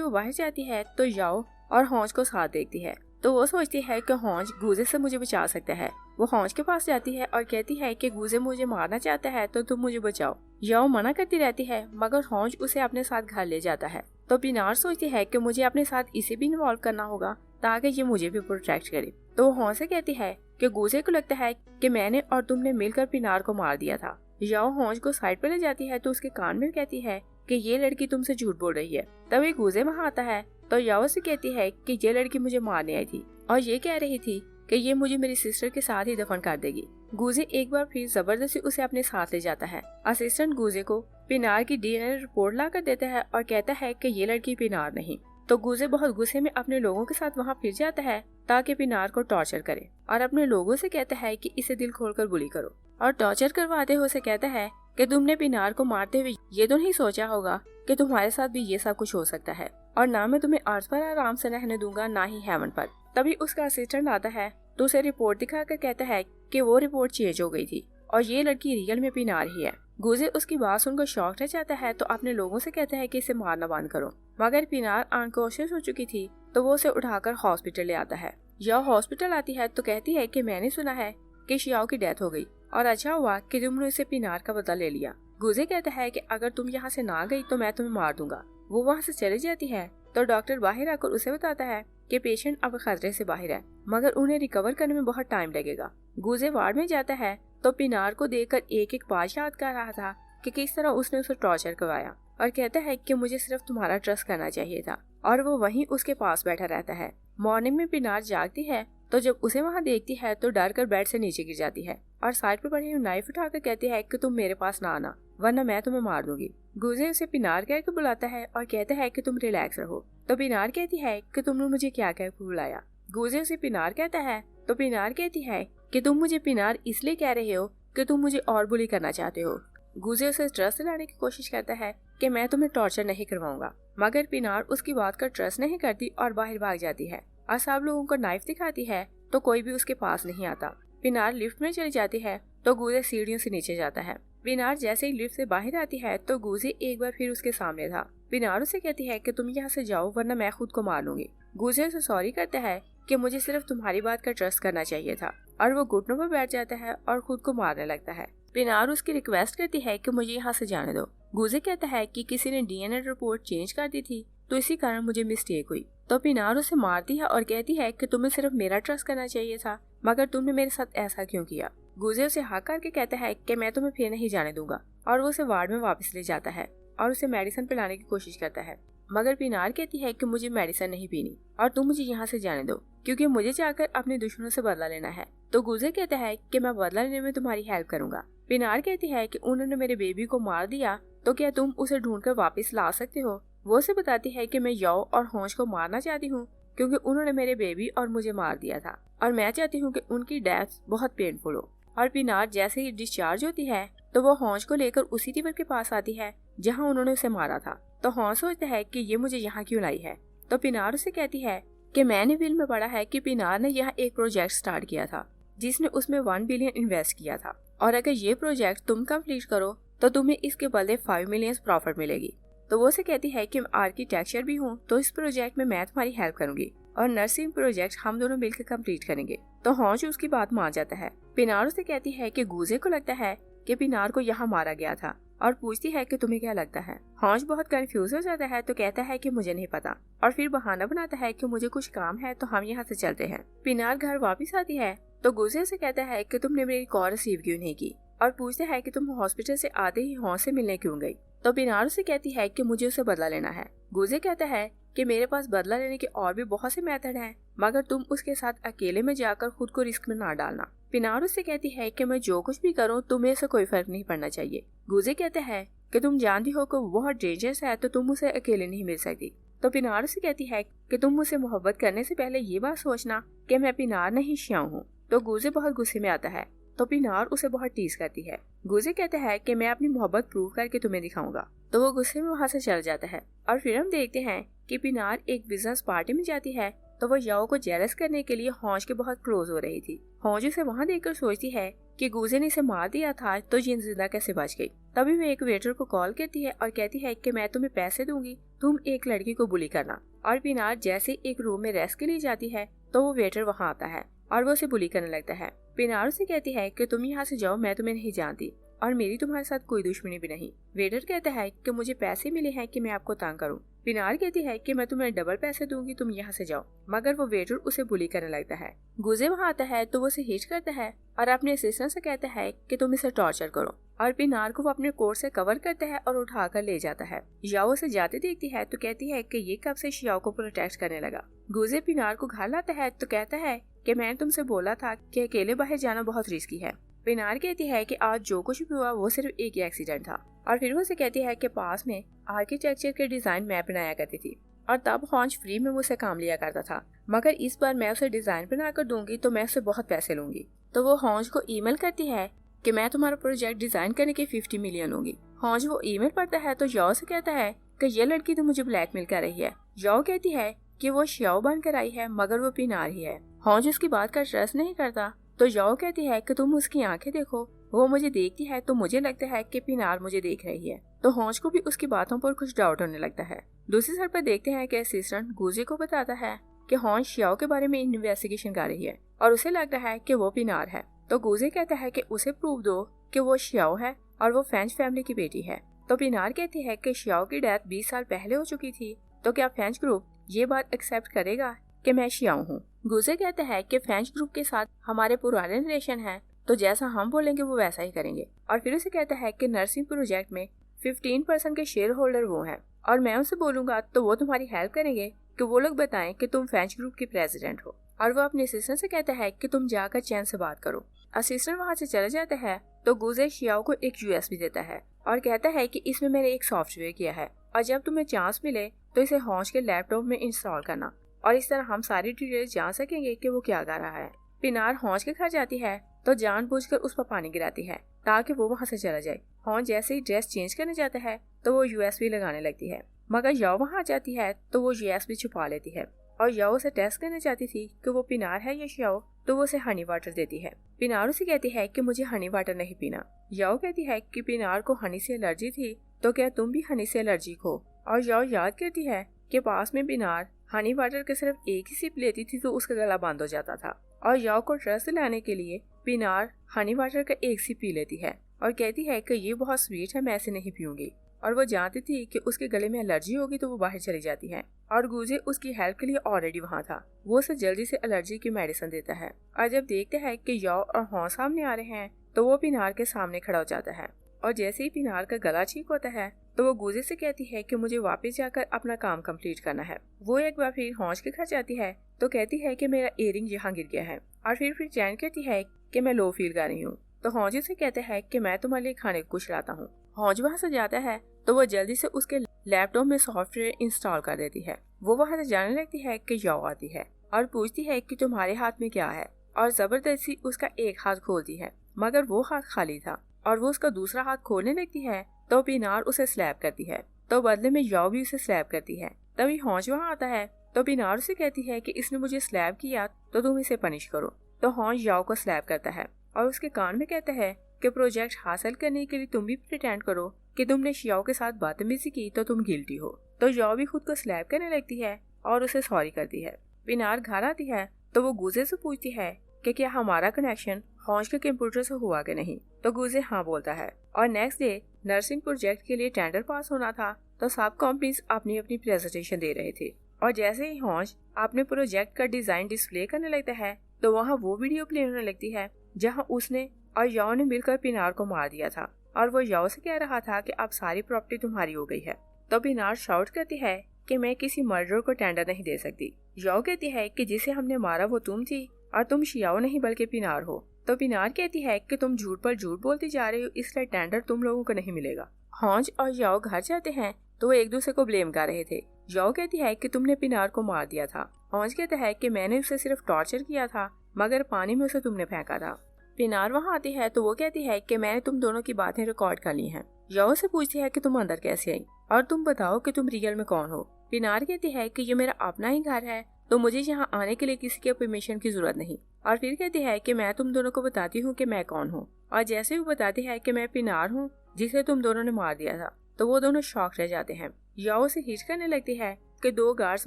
वो बाहर जाती है तो याओ और हॉन्ज को साथ देखती है। तो वो सोचती है कि हॉन्ज गूजे से मुझे बचा सकता है। वो हॉन्ज के पास जाती है और कहती है कि गूजे मुझे मारना चाहता है तो तुम मुझे बचाओ। याओ मना करती रहती है मगर हॉन्ज उसे अपने साथ घर ले जाता है। तो पिनार सोचती है कि मुझे अपने साथ इसे भी इन्वॉल्व करना होगा ताकि ये मुझे भी प्रोटेक्ट करे। तो वो हॉन्ज से कहती है कि गूजे को लगता है कि मैंने और तुमने मिलकर पिनार को मार दिया था। याओ हॉन्ज को साइड पर ले जाती है तो उसके कान में कहती है कि ये लड़की तुमसे झूठ बोल रही है। तभी गूजे वहाँ आता है तो याओ से कहती है कि ये लड़की मुझे मारने आई थी और ये कह रही थी कि ये मुझे मेरी सिस्टर के साथ ही दफन कर देगी। गूजे एक बार फिर जबरदस्ती उसे अपने साथ ले जाता है। असिस्टेंट गूजे को पिनार की डीएनए रिपोर्ट ला कर देता है और कहता है कि ये लड़की पिनार नहीं। तो गूजे बहुत गुस्से में अपने लोगों के साथ वहाँ फिर जाता है ताकि पिनार को टॉर्चर करे और अपने लोगों से कहता है कि इसे दिल खोलकर गोली करो। और टॉर्चर करवाते हुए उसे कहता है कि तुमने पिनार को मारते हुए ये तो नहीं सोचा होगा कि तुम्हारे साथ भी ये सब कुछ हो सकता है, और ना मैं तुम्हें अर्थ पर आराम से रहने दूंगा ना ही हेवन पर। तभी उसका असिस्टेंट आता है तो उसे रिपोर्ट दिखाकर कहता है कि वो रिपोर्ट चेंज हो गई थी और ये लड़की रियल में पिनार ही है। गूजे उसकी बात सुनकर शॉक रह जाता है तो अपने लोगों से कहता है कि इसे मारना बंद करो, मगर पिनार अनकॉन्शियस हो चुकी थी तो वो उसे उठाकर हॉस्पिटल ले आता है। याओ हॉस्पिटल आती है तो कहती है कि मैंने सुना है कि शियाओ की डेथ हो गई और अच्छा हुआ कि तुमने इसे पिनार का बदला ले लिया। गूजे कहता है कि अगर तुम यहाँ से ना गई तो मैं तुम्हें मार दूंगा। वो वहाँ से चली जाती है तो डॉक्टर बाहर आकर उसे बताता है कि पेशेंट अब खतरे से बाहर है मगर उन्हें रिकवर करने में बहुत टाइम लगेगा। गूजे वार्ड में जाता है तो पिनार को देखकर एक एक बात याद कर रहा था कि किस तरह उसने उसे टॉर्चर करवाया और कहता है कि मुझे सिर्फ तुम्हारा ट्रस्ट करना चाहिए था, और वो वहीं उसके पास बैठा रहता है। मॉर्निंग में पिनार जागती है तो जब उसे वहाँ देखती है तो डर कर बेड से नीचे गिर जाती है और साइड पर पड़ी हुई नाइफ उठाकर कहती है कि तुम मेरे पास ना आना वरना मैं तुम्हें मार दूंगी। गूजे उसे पिनार कहकर बुलाता है और कहता है कि तुम रिलैक्स रहो। तो पिनार कहती है कि तुमने मुझे क्या कहकर बुलाया। गूजे उसे पिनार कहता है तो पिनार कहती है कि तुम मुझे पिनार इसलिए कह रहे हो कि तुम मुझे और बुली करना चाहते हो। गूजे उसे ट्रस्ट दिलाने की कोशिश करता है कि मैं तुम्हें टॉर्चर नहीं करवाऊंगा, मगर पिनार उसकी बात का ट्रस्ट नहीं करती और बाहर भाग जाती है और सब लोगों को नाइफ दिखाती है तो कोई भी उसके पास नहीं आता। पिनार लिफ्ट में चली जाती है तो गूजे सीढ़ियों से नीचे जाता है। पिनार जैसे ही लिफ्ट से बाहर आती है तो गूजे एक बार फिर उसके सामने था। पिनार उसे कहती है कि तुम यहाँ से जाओ वरना मैं खुद को मार लूंगी। गूजे उसे सॉरी करता है कि मुझे सिर्फ तुम्हारी बात का ट्रस्ट करना चाहिए था, और वो घुटनों पर बैठ जाता है और खुद को मारने लगता है। पिनार उसकी रिक्वेस्ट करती है कि मुझे यहाँ से जाने दो। गूजे कहता है कि किसी ने डीएनए रिपोर्ट चेंज कर दी थी तो इसी कारण मुझे मिस्टेक हुई। तो पिनार उसे मारती है और कहती है कि तुम्हें सिर्फ मेरा ट्रस्ट करना चाहिए था, मगर तुमने मेरे साथ ऐसा क्यों किया। गूजे उसे हाँ करके कहता है कि मैं तुम्हें फिर नहीं जाने दूंगा, और वो उसे वार्ड में वापस ले जाता है और उसे मेडिसिन पिलाने की कोशिश करता है, मगर पिनार कहती है कि मुझे मेडिसिन नहीं पीनी और तुम मुझे यहाँ से जाने दो क्योंकि मुझे जाकर अपने दुश्मनों से बदला लेना है। तो गूजे कहता है कि मैं बदला लेने में तुम्हारी हेल्प करूंगा। पिनार कहती है कि उन्होंने मेरे बेबी को मार दिया तो क्या तुम उसे ढूंढकर वापस ला सकते हो। वो उसे बताती है कि मैं याओ और हॉन्ज को मारना चाहती हूँ क्योंकि उन्होंने मेरे बेबी और मुझे मार दिया था और मैं चाहती हूँ कि उनकी डेथ बहुत पेनफुल हो। और पिनार जैसे ही डिस्चार्ज होती है तो वो हॉन्ज को लेकर उसी रिवर के पास आती है जहाँ उन्होंने उसे मारा था। तो हॉन्ज सोचता है कि ये मुझे यहाँ क्यों लाई है। तो पिनार उसे कहती है कि मैंने विल में पढ़ा है कि पिनार ने यहाँ एक प्रोजेक्ट स्टार्ट किया था जिसने उसमें 1 बिलियन इन्वेस्ट किया था, और अगर ये प्रोजेक्ट तुम कंप्लीट करो तो तुम्हें इसके बदले 5 मिलियन प्रॉफिट मिलेगी। तो वो उसे कहती है कि मैं आर्किटेक्चर भी हूँ तो इस प्रोजेक्ट में मैं तुम्हारी हेल्प करूंगी और नर्सिंग प्रोजेक्ट हम दोनों मिलकर कंप्लीट करेंगे। तो हॉन्ज उसकी बात मान जाता है। पिनार उसे कहती है कि गूजे को लगता है कि पिनार को यहाँ मारा गया था और पूछती है कि तुम्हें क्या लगता है। हॉन्ज बहुत कंफ्यूज हो जाता है तो कहता है कि मुझे नहीं पता, और फिर बहाना बनाता है कि मुझे कुछ काम है तो हम यहाँ से चलते हैं। पिनार घर वापस आती है तो गूजे से कहता है कि तुमने मेरी कॉल रिसीव क्यों नहीं की, और पूछता है कि तुम हॉस्पिटल से आते ही हॉन्ज से मिलने क्यों गई। तो पिनार से कहती है कि मुझे उसे बदला लेना है। गूजे कहता है कि मेरे पास बदला लेने के और भी बहुत से मेथड हैं, मगर तुम उसके साथ अकेले में जाकर खुद को रिस्क में ना डालना। पिनार उससे कहती है कि मैं जो कुछ भी करूं तुम्हें से कोई फर्क नहीं पड़ना चाहिए। गूजे कहता है कि तुम जानती हो कि वो बहुत डेंजरस है तो तुम उसे अकेले नहीं मिल सकती। तो पिनार उसे कहती है कि तुम मुझसे मोहब्बत करने से पहले ये बात सोचना कि मैं पिनार नहीं शियाओ हूँ। तो गूजे बहुत गुस्से में आता है तो पिनार उसे बहुत टीज करती है। गूजे कहता है कि मैं अपनी मोहब्बत प्रूव करके तुम्हें दिखाऊंगा। तो वो गुस्से में वहाँ से चल जाता है और फिर हम देखते हैं कि पिनार एक बिजनेस पार्टी में जाती है तो वो याओ को जेलस करने के लिए हॉन्ज के बहुत क्लोज हो रही थी। हॉन्ज उसे वहाँ देखकर सोचती है कि गुजे ने इसे मार दिया था तो ये जिंदा कैसे बच गई। तभी वो एक वेटर को कॉल करती है और कहती है कि मैं तुम्हें पैसे दूंगी, तुम एक लड़की को बुली करना। और पिनार जैसे एक रूम में रेस्ट के लिए जाती है तो वो वेटर वहाँ आता है और वो उसे बुली करने लगता है। पिनार उसे कहती है कि तुम यहाँ से जाओ, मैं तुम्हें नहीं जानती और मेरी तुम्हारे साथ कोई दुश्मनी भी नहीं। वेटर कहता है कि मुझे पैसे मिले हैं कि मैं आपको तंग करूं। पिनार कहती है कि मैं तुम्हें डबल पैसे दूंगी, तुम यहाँ से जाओ। मगर वो वेटर उसे बुली करने लगता है। गुजे वहाँ आता है तो वो उसे हिट करता है और अपने असिस्टेंट से कहता है कि तुम इसे टॉर्चर करो। और पिनार को वो अपने कोट से कवर करता है और उठाकर ले जाता है। याओ उसे जाते देखती है तो कहती है कि ये कब से शियाओ को प्रोटेक्ट करने लगा। गुजे पिनार को घर लाता है तो कहता है कि मैंने तुमसे बोला था कि अकेले बाहर जाना बहुत रिस्की है। पिनार कहती है कि आज जो कुछ भी हुआ वो सिर्फ एक ही एक्सीडेंट था। और फिर वो उसे कहती है कि पास में आर्किटेक्चर के डिजाइन मैं बनाया करती थी और तब हॉन्ज फ्री में मुझसे काम लिया करता था, मगर इस बार मैं उसे डिजाइन बनाकर दूंगी तो मैं उससे बहुत पैसे लूंगी। तो वो हॉन्ज को ईमेल करती है कि मैं तुम्हारा प्रोजेक्ट डिजाइन करने के 50 मिलियन लूंगी। हॉन्ज वो ईमेल पढ़ता है तो याओ से कहता है कि ये लड़की तो मुझे ब्लैकमेल कर रही है। याओ कहती है कि वो शियाओ बनकर आई है मगर वो पिनार ही है। हॉन्ज उसकी बात का ट्रस्ट नहीं करता तो याओ कहती है कि तुम उसकी आंखें देखो, वो मुझे देखती है तो मुझे लगता है कि पिनार मुझे देख रही है। तो हॉन्ज को भी उसकी बातों पर कुछ डाउट होने लगता है। दूसरी साइड पर देखते हैं कि असिस्टेंट गुजे को बताता है कि हॉन्ज शियाओ के बारे में इन्वेस्टिगेशन कर रही है और उसे लग रहा है कि वो पिनार है। तो गुजे कहता है कि उसे प्रूव दो कि वो शियाओ है और वो फ्रेंच फैमिली की बेटी है। तो पिनार कहती है कि शियाओ की डेथ 20 साल पहले हो चुकी थी, तो क्या फ्रेंच ग्रुप ये बात एक्सेप्ट करेगा कि मैं शियाओ हूँ। गुजे कहता है कि फ्रेंच ग्रुप के साथ हमारे पुराने रिलेशन है, तो जैसा हम बोलेंगे वो वैसा ही करेंगे। और फिर उसे कहता है कि नर्सिंग प्रोजेक्ट में 15% के शेयर होल्डर वो हैं और मैं उनसे बोलूंगा तो वो तुम्हारी हेल्प करेंगे कि वो लोग बताएं कि तुम फ्रेंच ग्रुप की प्रेसिडेंट हो। और वो अपने असिस्टेंट से कहता है कि तुम जाकर चैन से बात करो। असिस्टेंट वहाँ से चले जाता है तो गुजे शियाओ को एक USB देता है और कहता है कि इसमें मैंने एक सॉफ्टवेयर किया है और जब तुम्हें चांस मिले तो इसे हॉन्ज के लैपटॉप में इंस्टॉल करना और इस तरह हम सारी डिटेल्स जान सकेंगे कि वो क्या कर रहा है। पिनार हॉन्ज के घर जाती है तो जानबूझकर उस पर पानी गिराती है ताकि वो वहाँ से चला जाए। हॉन्ज जैसे ही ड्रेस चेंज करने जाता है तो वो USB लगाने लगती है, मगर याओ वहाँ आ जाती है तो वो USB छुपा लेती है और याओ उसे टेस्ट करना चाहती थी कि वो पिनार है या शियाओ, तो वो उसे हनी वाटर देती है। पिनार उसे कहती है कि मुझे हनी वाटर नहीं पीना। याओ कहती है कि पिनार को हनी से एलर्जी थी, तो क्या तुम भी हनी से एलर्जिक हो। और याओ याद करती है कि पास में पिनार हनी वाटर के सिर्फ एक ही सिप लेती थी तो उसका गला बंद हो जाता था। और याओ को ट्रस्ट दिलाने के लिए पिनार हनी वाटर का एक सिप पी लेती है और कहती है कि ये बहुत स्वीट है, मैं ऐसे नहीं पीऊंगी। और वो जानती थी कि उसके गले में एलर्जी होगी तो वो बाहर चली जाती है और गुजे उसकी हेल्प के लिए ऑलरेडी वहाँ था। वो उसे जल्दी से एलर्जी की मेडिसिन देता है और जब देखते हैं कि याओ और हॉन्ज सामने आ रहे हैं तो वो पिनार के सामने खड़ा हो जाता है और जैसे ही पिनार का गला ठीक होता है तो वो गुजे से कहती है कि मुझे वापस जाकर अपना काम कंप्लीट करना है। वो एक बार फिर हॉन्ज के घर जाती है तो कहती है कि मेरा इयररिंग यहाँ गिर गया है और फिर चैन कहती है कि मैं लो फील कर रही हूँ। तो हॉन्ज से कहता है कि मैं तुम्हारे लिए खाने को कुछ लाता हूँ। हॉन्ज वहाँ से जाता है तो वो जल्दी से उसके लैपटॉप में सॉफ्टवेयर इंस्टॉल कर देती है। वो वहाँ से जाने लगती है कि याओ आती है और पूछती है कि तुम्हारे हाथ में क्या है और जबरदस्ती उसका एक हाथ खोलती है, मगर वो हाथ खाली था और वो उसका दूसरा हाथ खोलने लगती है तो पिनार उसे स्लैप करती है, तो बदले में याओ भी उसे स्लैप करती है। तभी हॉन्ज वहाँ आता है तो पिनार उसे कहती है कि इसने मुझे स्लैप किया तो तुम इसे पनिश करो। तो हॉन्ज याओ को स्लैप करता है और उसके कान में कहता है कि प्रोजेक्ट हासिल करने के लिए तुम भी प्रिटेंड करो कि तुमने शियाओ के साथ बदतमीजी की तो तुम गिल्टी हो। तो याओ भी खुद को स्लैप करने लगती है और उसे सॉरी करती है। पिनार घर आती है तो वो गुजे से पूछती है कि क्या हमारा कनेक्शन हॉन्ज के कंप्यूटर से हुआ कि नहीं, तो गुजे हाँ बोलता है। और नेक्स्ट डे नर्सिंग प्रोजेक्ट के लिए टेंडर पास होना था तो सब कंपनीज अपनी अपनी प्रेजेंटेशन दे रहे थे और जैसे ही हॉन्ज अपने प्रोजेक्ट का डिजाइन डिस्प्ले करने लगता है तो वहाँ वो वीडियो प्ले होने लगती है जहाँ उसने और याओ ने मिलकर पिनार को मार दिया था और वो याओ से कह रहा था कि अब सारी प्रॉपर्टी तुम्हारी हो गई है। तो पिनार शाउट करती है कि मैं किसी मर्डर को टेंडर नहीं दे सकती। याओ कहती है कि जिसे हमने मारा वो तुम थी और तुम शियाओ नहीं बल्कि पिनार हो। तो पिनार कहती है कि तुम झूठ पर झूठ बोलती जा रही हो, इसलिए टेंडर तुम लोगों को नहीं मिलेगा। हॉन्ज और याओ घर जाते हैं तो वो एक दूसरे को ब्लेम कर रहे थे। याओ कहती है कि तुमने पिनार को मार दिया था। हॉन्ज कहता है कि मैंने उसे सिर्फ टॉर्चर किया था मगर पानी में उसे तुमने फेंका था। पिनार वहाँ आती है तो वो कहती है कि मैंने तुम दोनों की बातें रिकॉर्ड कर ली हैं। याओ से पूछती है कि तुम अंदर कैसे आई और तुम बताओ कि तुम रियल में कौन हो। पिनार कहती है कि ये मेरा अपना ही घर है तो मुझे यहाँ आने के लिए किसी के परमिशन की जरूरत नहीं। और फिर कहती है कि मैं तुम दोनों को बताती हूँ कि मैं कौन हूँ। और जैसे वो बताती है कि मैं पिनार हूँ जिसे तुम दोनों ने मार दिया था, तो वो दोनों शॉक रह जाते हैं। याओ से हिच करने लगती है कि 2 गार्ड्स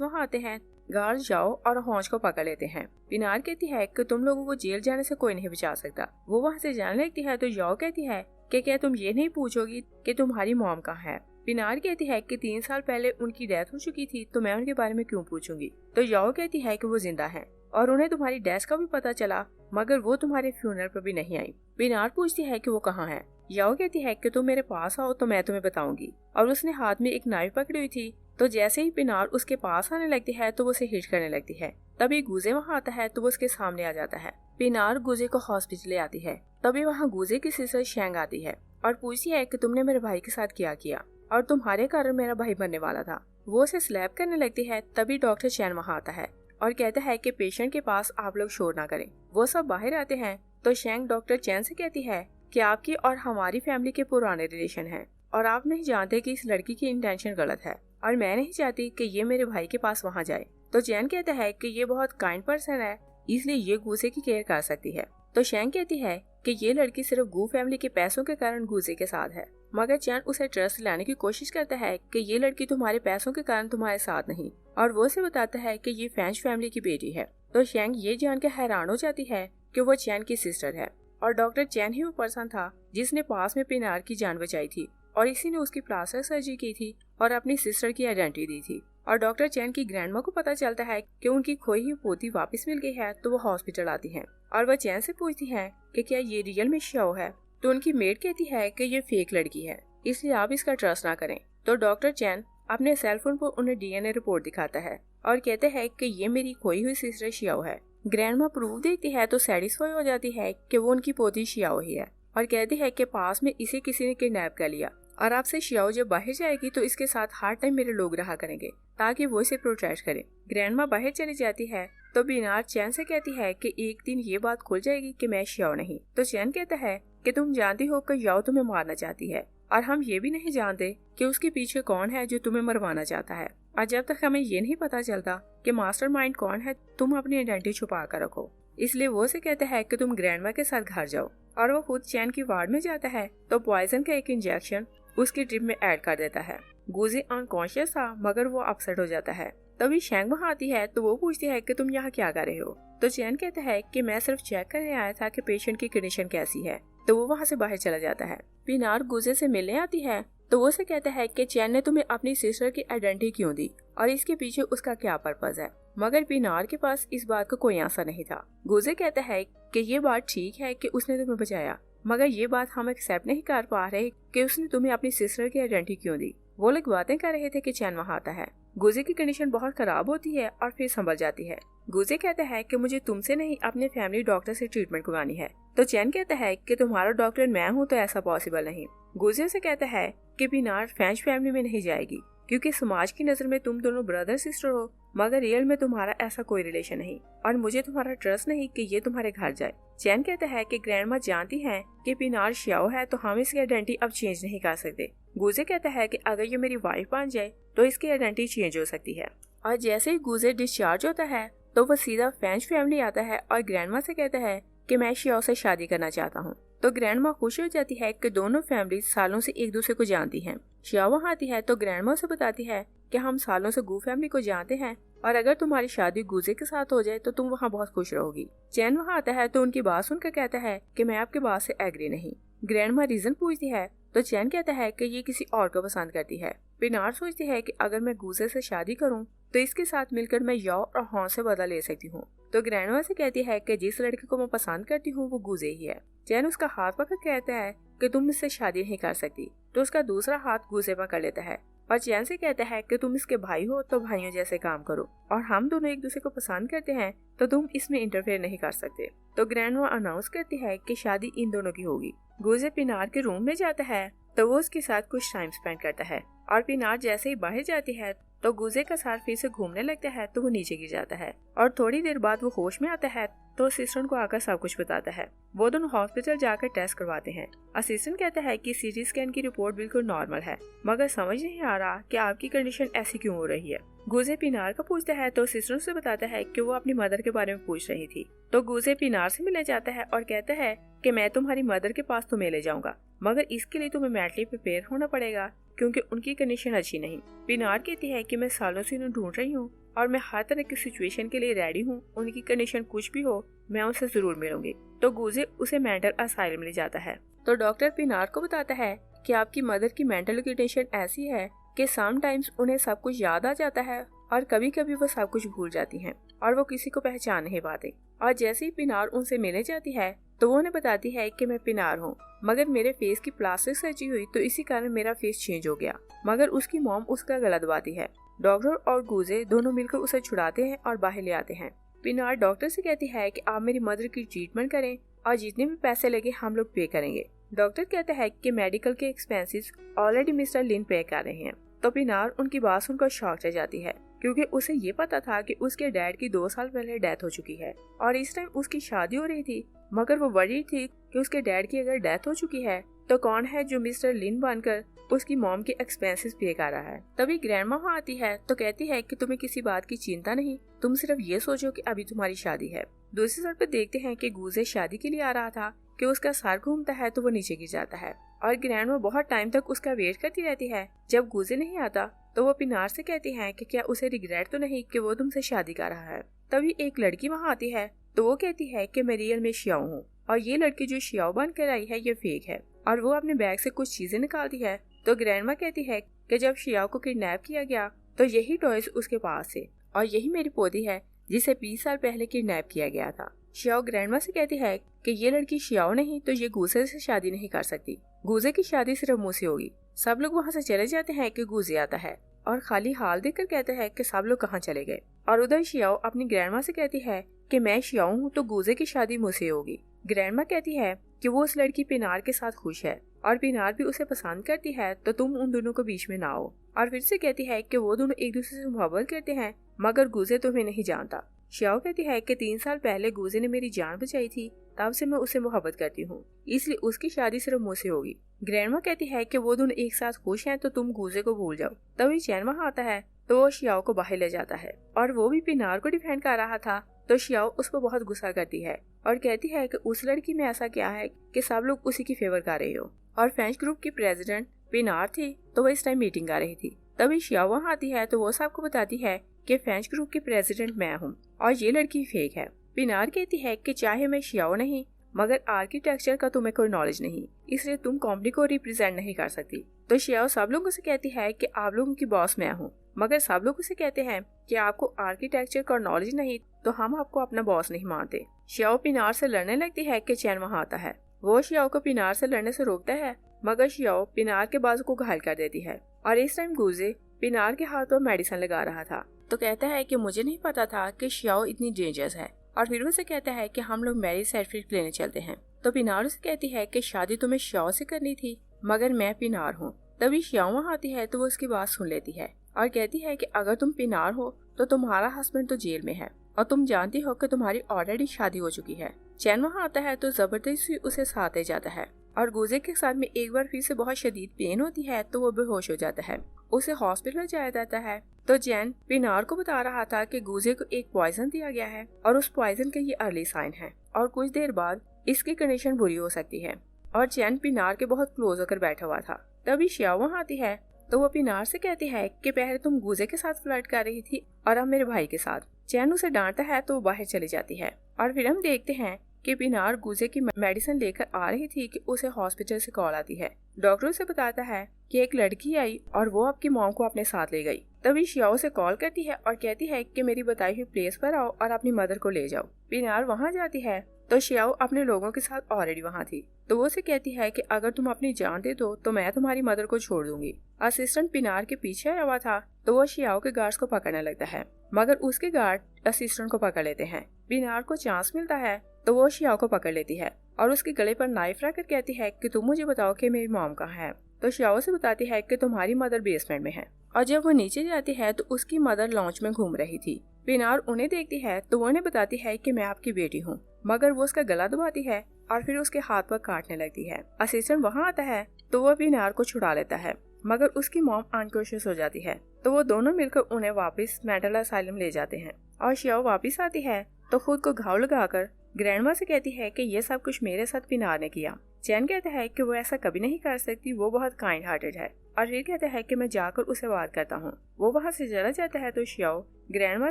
वहाँ आते हैं। गार्ड्स याओ और हौज को पकड़ लेते हैं। पिनार कहती है कि तुम लोगों को जेल जाने से कोई नहीं बचा सकता। वो वहाँ से जाने लगती है तो याओ कहती है कि क्या तुम ये नहीं पूछोगी कि तुम्हारी मॉम कहाँ है। पिनार कहती है कि 3 साल पहले उनकी डेथ हो चुकी थी, तो मैं उनके बारे में क्यों पूछूंगी। तो याओ कहती है कि वो जिंदा है और उन्हें तुम्हारी डेथ का भी पता चला, मगर वो तुम्हारे फ्यूनरल पर भी नहीं आई। पिनार पूछती है कि वो कहाँ है। याओ कहती है कि तुम मेरे पास आओ तो मैं तुम्हें बताऊंगी। और उसने हाथ में एक नाइफ पकड़ी हुई थी, तो जैसे ही पिनार उसके पास आने लगती है तो वो उसे हिट करने लगती है। तभी गुजे वहाँ आता है तो वो उसके सामने आ जाता है। पिनार गुजे को हॉस्पिटल ले आती है। तभी वहाँ गुजे की सिस्टर शेंग आती है और पूछती है कि तुमने मेरे भाई के साथ क्या किया और तुम्हारे कारण मेरा भाई बनने वाला था। वो उसे स्लैप करने लगती है। तभी डॉक्टर चैन वहाँ आता है और कहता है कि पेशेंट के पास आप लोग शोर ना करें। वो सब बाहर आते हैं तो शेंग डॉक्टर चैन से कहती है कि आपकी और हमारी फैमिली के पुराने रिलेशन हैं और आप नहीं जानते कि इस लड़की की इंटेंशन गलत है और मैं नहीं चाहती कि ये मेरे भाई के पास वहाँ जाए। तो चैन कहता है कि ये बहुत काइंड पर्सन है, इसलिए ये गुजे की केयर कर सकती है। तो शेंग कहती है कि ये लड़की सिर्फ गू फैमिली के पैसों के कारण गुजे के साथ है, मगर चैन उसे ट्रस्ट लाने की कोशिश करता है कि ये लड़की तुम्हारे पैसों के कारण तुम्हारे साथ नहीं, और वो उसे बताता है कि ये फैंच फैमिली की बेटी है। तो शेंग ये जान के हैरान हो जाती है कि वो चैन की सिस्टर है और डॉक्टर चैन ही वो पर्सन था जिसने पास में पिनार की जान बचाई थी और इसी ने उसकी प्लास्टिक सर्जरी की थी और अपनी सिस्टर की आइडेंटिटी दी थी। और डॉक्टर चैन की ग्रैंडमा को पता चलता है कि उनकी खोई हुई पोती वापस मिल गई है, तो वो हॉस्पिटल आती हैं और वह चैन से पूछती है कि क्या ये रियल में शियाओ है। तो उनकी मेड कहती है कि ये फेक लड़की है, इसलिए आप इसका ट्रस्ट ना करें। तो डॉक्टर चैन अपने सेलफोन पर उन्हें डीएनए रिपोर्ट दिखाता है और कहते हैं कि ये मेरी खोई हुई सिस्टर शियाओ है। ग्रैंडमा प्रूफ देखती है तो सेटिस्फाई हो जाती है कि वो उनकी पोती शियाओ ही है और कहती है कि पास में इसे किसी ने किडनैप कर लिया और आपसे शियाओ जब बाहर जाएगी तो इसके साथ हर टाइम मेरे लोग रहा करेंगे ताकि वो इसे प्रोटेक्ट करे। ग्रैंडमा बाहर चली जाती है तो पिनार चैन से कहती है कि एक दिन ये बात खुल जाएगी कि मैं शियाओ नहीं। तो चैन कहता है कि तुम जानती हो कि याओ तुम्हें मारना चाहती है और हम ये भी नहीं जानते कि उसके पीछे कौन है जो तुम्हें मरवाना चाहता है, और जब तक हमें ये नहीं पता चलता कि मास्टरमाइंड कौन है तुम अपनी आइडेंटिटी छुपा कर रखो। इसलिए वो से कहता है कि तुम ग्रैंडमा के साथ घर जाओ और वो खुद चैन की वार्ड में जाता है तो पॉइजन का एक इंजेक्शन उसकी ड्रिप में ऐड कर देता है। गुजे अनकॉन्शियस था मगर वो अपसेट हो जाता है। तभी शेंग वहाँ आती है तो वो पूछती है कि तुम यहाँ क्या कर रहे हो। तो चैन कहता है कि मैं सिर्फ चेक करने आया था कि पेशेंट की कंडीशन कैसी है। तो वो वहाँ से बाहर चला जाता है। पिनार गुजे से मिलने आती है तो वो से कहता है कि चैन ने तुम्हें अपनी सिस्टर की आइडेंटिटी क्यों दी और इसके पीछे उसका क्या पर्पज है, मगर पिनार के पास इस बात का कोई आंसर नहीं था। गुजे कहता है कि ये बात ठीक है कि उसने तुम्हें बचाया, मगर ये बात हम एक्सेप्ट नहीं कर पा रहे कि उसने तुम्हें अपनी सिस्टर की आइडेंटिटी क्यों दी। वो लोग बातें कर रहे थे कि चैन वहाँ आता है। गुजे की कंडीशन बहुत खराब होती है और फिर संभल जाती है। गुजे कहता है कि मुझे तुमसे नहीं अपने फैमिली डॉक्टर से ट्रीटमेंट करवानी है। तो चैन कहता है कि तुम्हारा डॉक्टर मैं हूँ तो ऐसा पॉसिबल नहीं। गुजे से कहता है कि पिनार फैंच फैमिली में नहीं जाएगी क्योंकि समाज की नजर में तुम दोनों ब्रदर सिस्टर हो, मगर रियल में तुम्हारा ऐसा कोई रिलेशन नहीं और मुझे तुम्हारा ट्रस्ट नहीं कि ये तुम्हारे घर जाए। चैन कहता है कि ग्रैंडमा जानती हैं कि पिनार शियाओ है तो हम इसकी आइडेंटिटी अब चेंज नहीं कर सकते। गुजे कहता है कि अगर ये मेरी वाइफ बन जाए तो इसकी आइडेंटिटी चेंज हो सकती है। और जैसे ही गुजे डिस्चार्ज होता है तो वो सीधा फैंच फैमिली आता है और ग्रैंडमा से कहता है कि मैं शियाओ से शादी करना चाहता हूँ। तो ग्रैंडमा खुश हो जाती है कि दोनों फैमिली सालों से एक दूसरे को जानती हैं। शियाओ वहाँ आती है तो ग्रैंडमा से बताती है कि हम सालों से गू फैमिली को जानते हैं और अगर तुम्हारी शादी गुजे के साथ हो जाए तो तुम वहाँ बहुत खुश रहोगी। चैन वहाँ आता है तो उनकी बात सुनकर कहता है कि मैं आपकी बात से एग्री नहीं। ग्रैंडमा रीजन पूछती है तो चैन कहता है कि ये किसी और को पसंद करती है। पिनार सोचती है कि अगर मैं गुजे से शादी करूं तो इसके साथ मिलकर मैं याओ और हॉन से बदला ले सकती हूँ। तो ग्रैंडमा से कहती है कि जिस लड़के को मैं पसंद करती हूँ वो गुजे ही है। चैन उसका हाथ पकड़ कहता है कि तुम इससे शादी नहीं कर सकती, तो उसका दूसरा हाथ गुजे पकड़ लेता है और चैन से कहता है कि तुम इसके भाई हो तो भाइयों जैसे काम करो और हम दोनों एक दूसरे को पसंद करते हैं तो तुम इसमें इंटरफेयर नहीं कर सकते। तो ग्रैंडमा अनाउंस करती है कि शादी इन दोनों की होगी। गुजे पिनार के रूम में जाता है तो वो उसके साथ कुछ टाइम स्पेंड करता है और पिनार जैसे ही बाहर जाती है तो गुजे का सर फिर से घूमने लगता है तो वो नीचे गिर जाता है और थोड़ी देर बाद वो होश में आता है तो असिस्टेंट को आकर सब कुछ बताता है। वो दोनों हॉस्पिटल जाकर टेस्ट करवाते हैं। असिस्टेंट कहता है कि सीटी स्कैन की रिपोर्ट बिल्कुल नॉर्मल है, मगर समझ नहीं आ रहा कि आपकी कंडीशन ऐसी क्यों हो रही है। गुजे पिनार को पूछता है तो असिस्टेंट से बताता है कि वो अपनी मदर के बारे में पूछ रही थी। तो गुजे पिनार से मिलने जाता है और कहता है कि मैं तुम्हारी मदर के पास तुम्हें ले जाऊंगा, मगर इसके लिए तुम्हें मेंटली प्रिपेयर होना पड़ेगा क्योंकि उनकी कंडीशन अच्छी नहीं। पिनार कहती है कि मैं सालों से उन्हें ढूंढ रही हूँ और मैं हर तरह की सिचुएशन के लिए रेडी हूँ। उनकी कंडीशन कुछ भी हो, मैं उनसे जरूर मिलूंगी। तो गुजे उसे मेंटल असाइलम ले जाता है। तो डॉक्टर पिनार को बताता है कि आपकी मदर की मेंटल कंडीशन ऐसी है कि समटाइम्स उन्हें सब कुछ याद आ जाता है और कभी कभी वो सब कुछ भूल जाती हैं और वो किसी को पहचान नहीं पाते। और जैसे ही पिनार उनसे मिलने जाती है तो वो उन्हें बताती है कि मैं पिनार हूँ, मगर मेरे फेस की प्लास्टिक सर्जरी हुई तो इसी कारण मेरा फेस चेंज हो गया। मगर उसकी मॉम उसका गला दबाती है। डॉक्टर और गुजे दोनों मिलकर उसे छुड़ाते हैं और बाहर ले आते हैं। पिनार डॉक्टर से कहती है कि आप मेरी मदर की ट्रीटमेंट करें और जितने भी पैसे लगे हम लोग पे करेंगे। डॉक्टर कहता है कि मेडिकल के एक्सपेंसेस ऑलरेडी मिस्टर लिन पे कर रहे हैं। तो पिनार उनकी बात सुनकर शॉक रह जाती है क्योंकि उसे ये पता था कि उसके डैड की 2 साल पहले डेथ हो चुकी है और इस टाइम उसकी शादी हो रही थी। मगर वो वरी थी कि उसके डैड की अगर डेथ हो चुकी है तो कौन है जो मिस्टर लिन बनकर उसकी मॉम के एक्सपेंसेस पे कर रहा है। तभी ग्रैंडमा वहाँ आती है तो कहती है कि तुम्हें किसी बात की चिंता नहीं, तुम सिर्फ ये सोचो कि अभी तुम्हारी शादी है। दूसरी साइड पे देखते हैं कि गुजे शादी के लिए आ रहा था कि उसका सर घूमता है तो वो नीचे गिर जाता है और ग्रैंडमा बहुत टाइम तक उसका वेट करती रहती है। जब गुजे नहीं आता तो वो पिनार से कहती है कि क्या उसे रिग्रेट तो नहीं कि वो तुमसे शादी कर रहा है। तभी एक लड़की वहाँ आती है तो वो कहती है कि मैं रियल में शियाओ हूँ और ये लड़की जो शियाओ बन कर आई है ये फेक है, और वो अपने बैग से कुछ चीजें निकालती है। तो ग्रैंडमा कहती है कि जब शियाओ को किडनैप किया गया तो यही टॉयज उसके पास थे और यही मेरी पोती है जिसे 20 साल पहले किडनैप किया गया था। शियाओ ग्रैंडमा से कहती है कि ये लड़की शियाओ नहीं तो ये गुजे से शादी नहीं कर सकती, गुजे की शादी सिर्फ मुझसे होगी। सब लोग वहाँ से चले जाते हैं कि गुजे आता है और खाली हाल देखकर कहते हैं कि सब लोग कहाँ चले गए। और उधर शियाओ अपनी ग्रैंडमा से कहती है कि मैं शियाओ हूँ तो गुजे की शादी मुझसे होगी। ग्रैंडमा कहती है कि वो उस लड़की पिनार के साथ खुश है और पिनार भी उसे पसंद करती है तो तुम उन दोनों को बीच में ना आओ। और फिर से कहती है कि वो दोनों एक दूसरे से मोहब्बत करते हैं मगर गुजे तुम्हें नहीं जानता। शियाओ कहती है कि 3 साल पहले गुजे ने मेरी जान बचाई थी, तब से मैं उससे मोहब्बत करती हूँ, इसलिए उसकी शादी सिर्फ मुझसे होगी। ग्रैंडमा कहती है कि वो दोनों एक साथ खुश हैं तो तुम गुजे को भूल जाओ। तभी चैन वहाँ आता है तो वो शियाओ को बाहर ले जाता है और वो भी पिनार को डिफेंड कर रहा था। तो शियाओ उस पर बहुत गुस्सा करती है और कहती है कि उस लड़की में ऐसा क्या है कि सब लोग उसी की फेवर कर रहे हो। और फ्रेंच ग्रुप की प्रेसिडेंट पिनार थी तो वो इस टाइम मीटिंग कर रही थी। तभी शियाओ वहाँ आती है तो वो सबको बताती है कि फ्रेंच ग्रुप की प्रेसिडेंट मैं हूँ और ये लड़की फेक है। पिनार कहती है कि चाहे मैं शियाओ नहीं मगर आर्किटेक्चर का तुम्हें कोई नॉलेज नहीं, इसलिए तुम कंपनी को रिप्रेजेंट नहीं कर सकती। तो शियाओ सब लोगों से कहती है कि आप लोगों की बॉस मैं हूँ, मगर सब लोग उसे कहते हैं कि आपको आर्किटेक्चर का नॉलेज नहीं तो हम आपको अपना बॉस नहीं मानते। शियाओ पिनार से लड़ने लगती है कि चैन वहाँ आता है। वो शियाओ को पिनार से लड़ने से रोकता है मगर शियाओ पिनार के बाजू को घायल कर देती है। और इस टाइम गुजे पिनार के हाथ पर मेडिसिन लगा रहा था तो कहता है कि मुझे नहीं पता था कि शियाओ इतनी डेंजरस है। और फिर उसे कहता है कि हम लोग मैरिज सर्टिफिकेट लेने चलते हैं। तो पिनार उसे कहती है कि शादी तुम्हें शियाओ से करनी थी मगर मैं पिनार हूँ। तभी शियाओ वहाँ आती है तो वो उसकी बात सुन लेती है और कहती है कि अगर तुम पिनार हो तो तुम्हारा हस्बैंड तो जेल में है और तुम जानती हो कि तुम्हारी ऑलरेडी शादी हो चुकी है। चैन वहाँ आता है तो जबरदस्ती उसे साथ ले जाता है और गुजे के साथ में एक बार फिर से बहुत शदीद पेन होती है तो वो बेहोश हो जाता है। उसे हॉस्पिटल जाया जाता है तो जैन पिनार को बता रहा था कि गुजे को एक पॉइजन दिया गया है और उस पॉइजन के ये अर्ली साइन है और कुछ देर बाद इसकी कंडीशन बुरी हो सकती है। और जैन पिनार के बहुत क्लोज होकर बैठा हुआ था। तभी शियाओ वहाँ आती है तो वो पिनार से कहती है कि पहले तुम गुजे के साथ फ्लर्ट कर रही थी और अब मेरे भाई के साथ। चैन उसे डांटता है तो वो बाहर चली जाती है और फिर हम देखते हैं कि पिनार गुजे की मेडिसिन लेकर आ रही थी कि उसे हॉस्पिटल से कॉल आती है। डॉक्टर उसे बताता है कि एक लड़की आई और वो आपकी मॉम को अपने साथ ले गई। तभी शियाओ से कॉल करती है और कहती है कि मेरी बताई हुई प्लेस पर आओ और अपनी मदर को ले जाओ। पिनार वहाँ जाती है तो शियाओ अपने लोगों के साथ ऑलरेडी वहाँ थी तो वो उसे कहती है कि अगर तुम अपनी जान दे दो तो मैं तुम्हारी मदर को छोड़ दूंगी। असिस्टेंट पिनार के पीछे आया हुआ था तो वो शियाओ के गार्ड्स को पकड़ने लगता है मगर उसके गार्ड असिस्टेंट को पकड़ लेते हैं। पिनार को चांस मिलता है तो वो शियाओ को पकड़ लेती है और उसके गले पर नाइफ रखकर कहती है कि तुम मुझे बताओ कि मेरी मॉम कहाँ है। तो शियाओ से बताती है कि तुम्हारी मदर बेसमेंट में है और जब वो नीचे जाती है तो उसकी मदर लॉन्च में घूम रही थी। पिनार उन्हें देखती है तो वो उन्हें बताती है कि मैं आपकी बेटी हूँ, मगर वो उसका गला दबाती है और फिर उसके हाथ पर काटने लगती है। असिस्टेंट वहाँ आता है तो वो पिनार को छुड़ा लेता है, मगर उसकी मॉम अनकॉन्शियस हो जाती है तो वो दोनों मिलकर उन्हें वापस मेंटल असाइलम ले जाते हैं। और शियाओ वापस आती है तो खुद को घाव लगाकर ग्रैंडमा से कहती है कि ये सब कुछ मेरे साथ पिनार ने किया। चैन कहता है कि वो ऐसा कभी नहीं कर सकती, वो बहुत काइंड हार्टेड है। और फिर कहता है कि मैं जाकर उसे बात करता हूँ। वो वहाँ से चला जाता है तो शियाओ ग्रैंडमा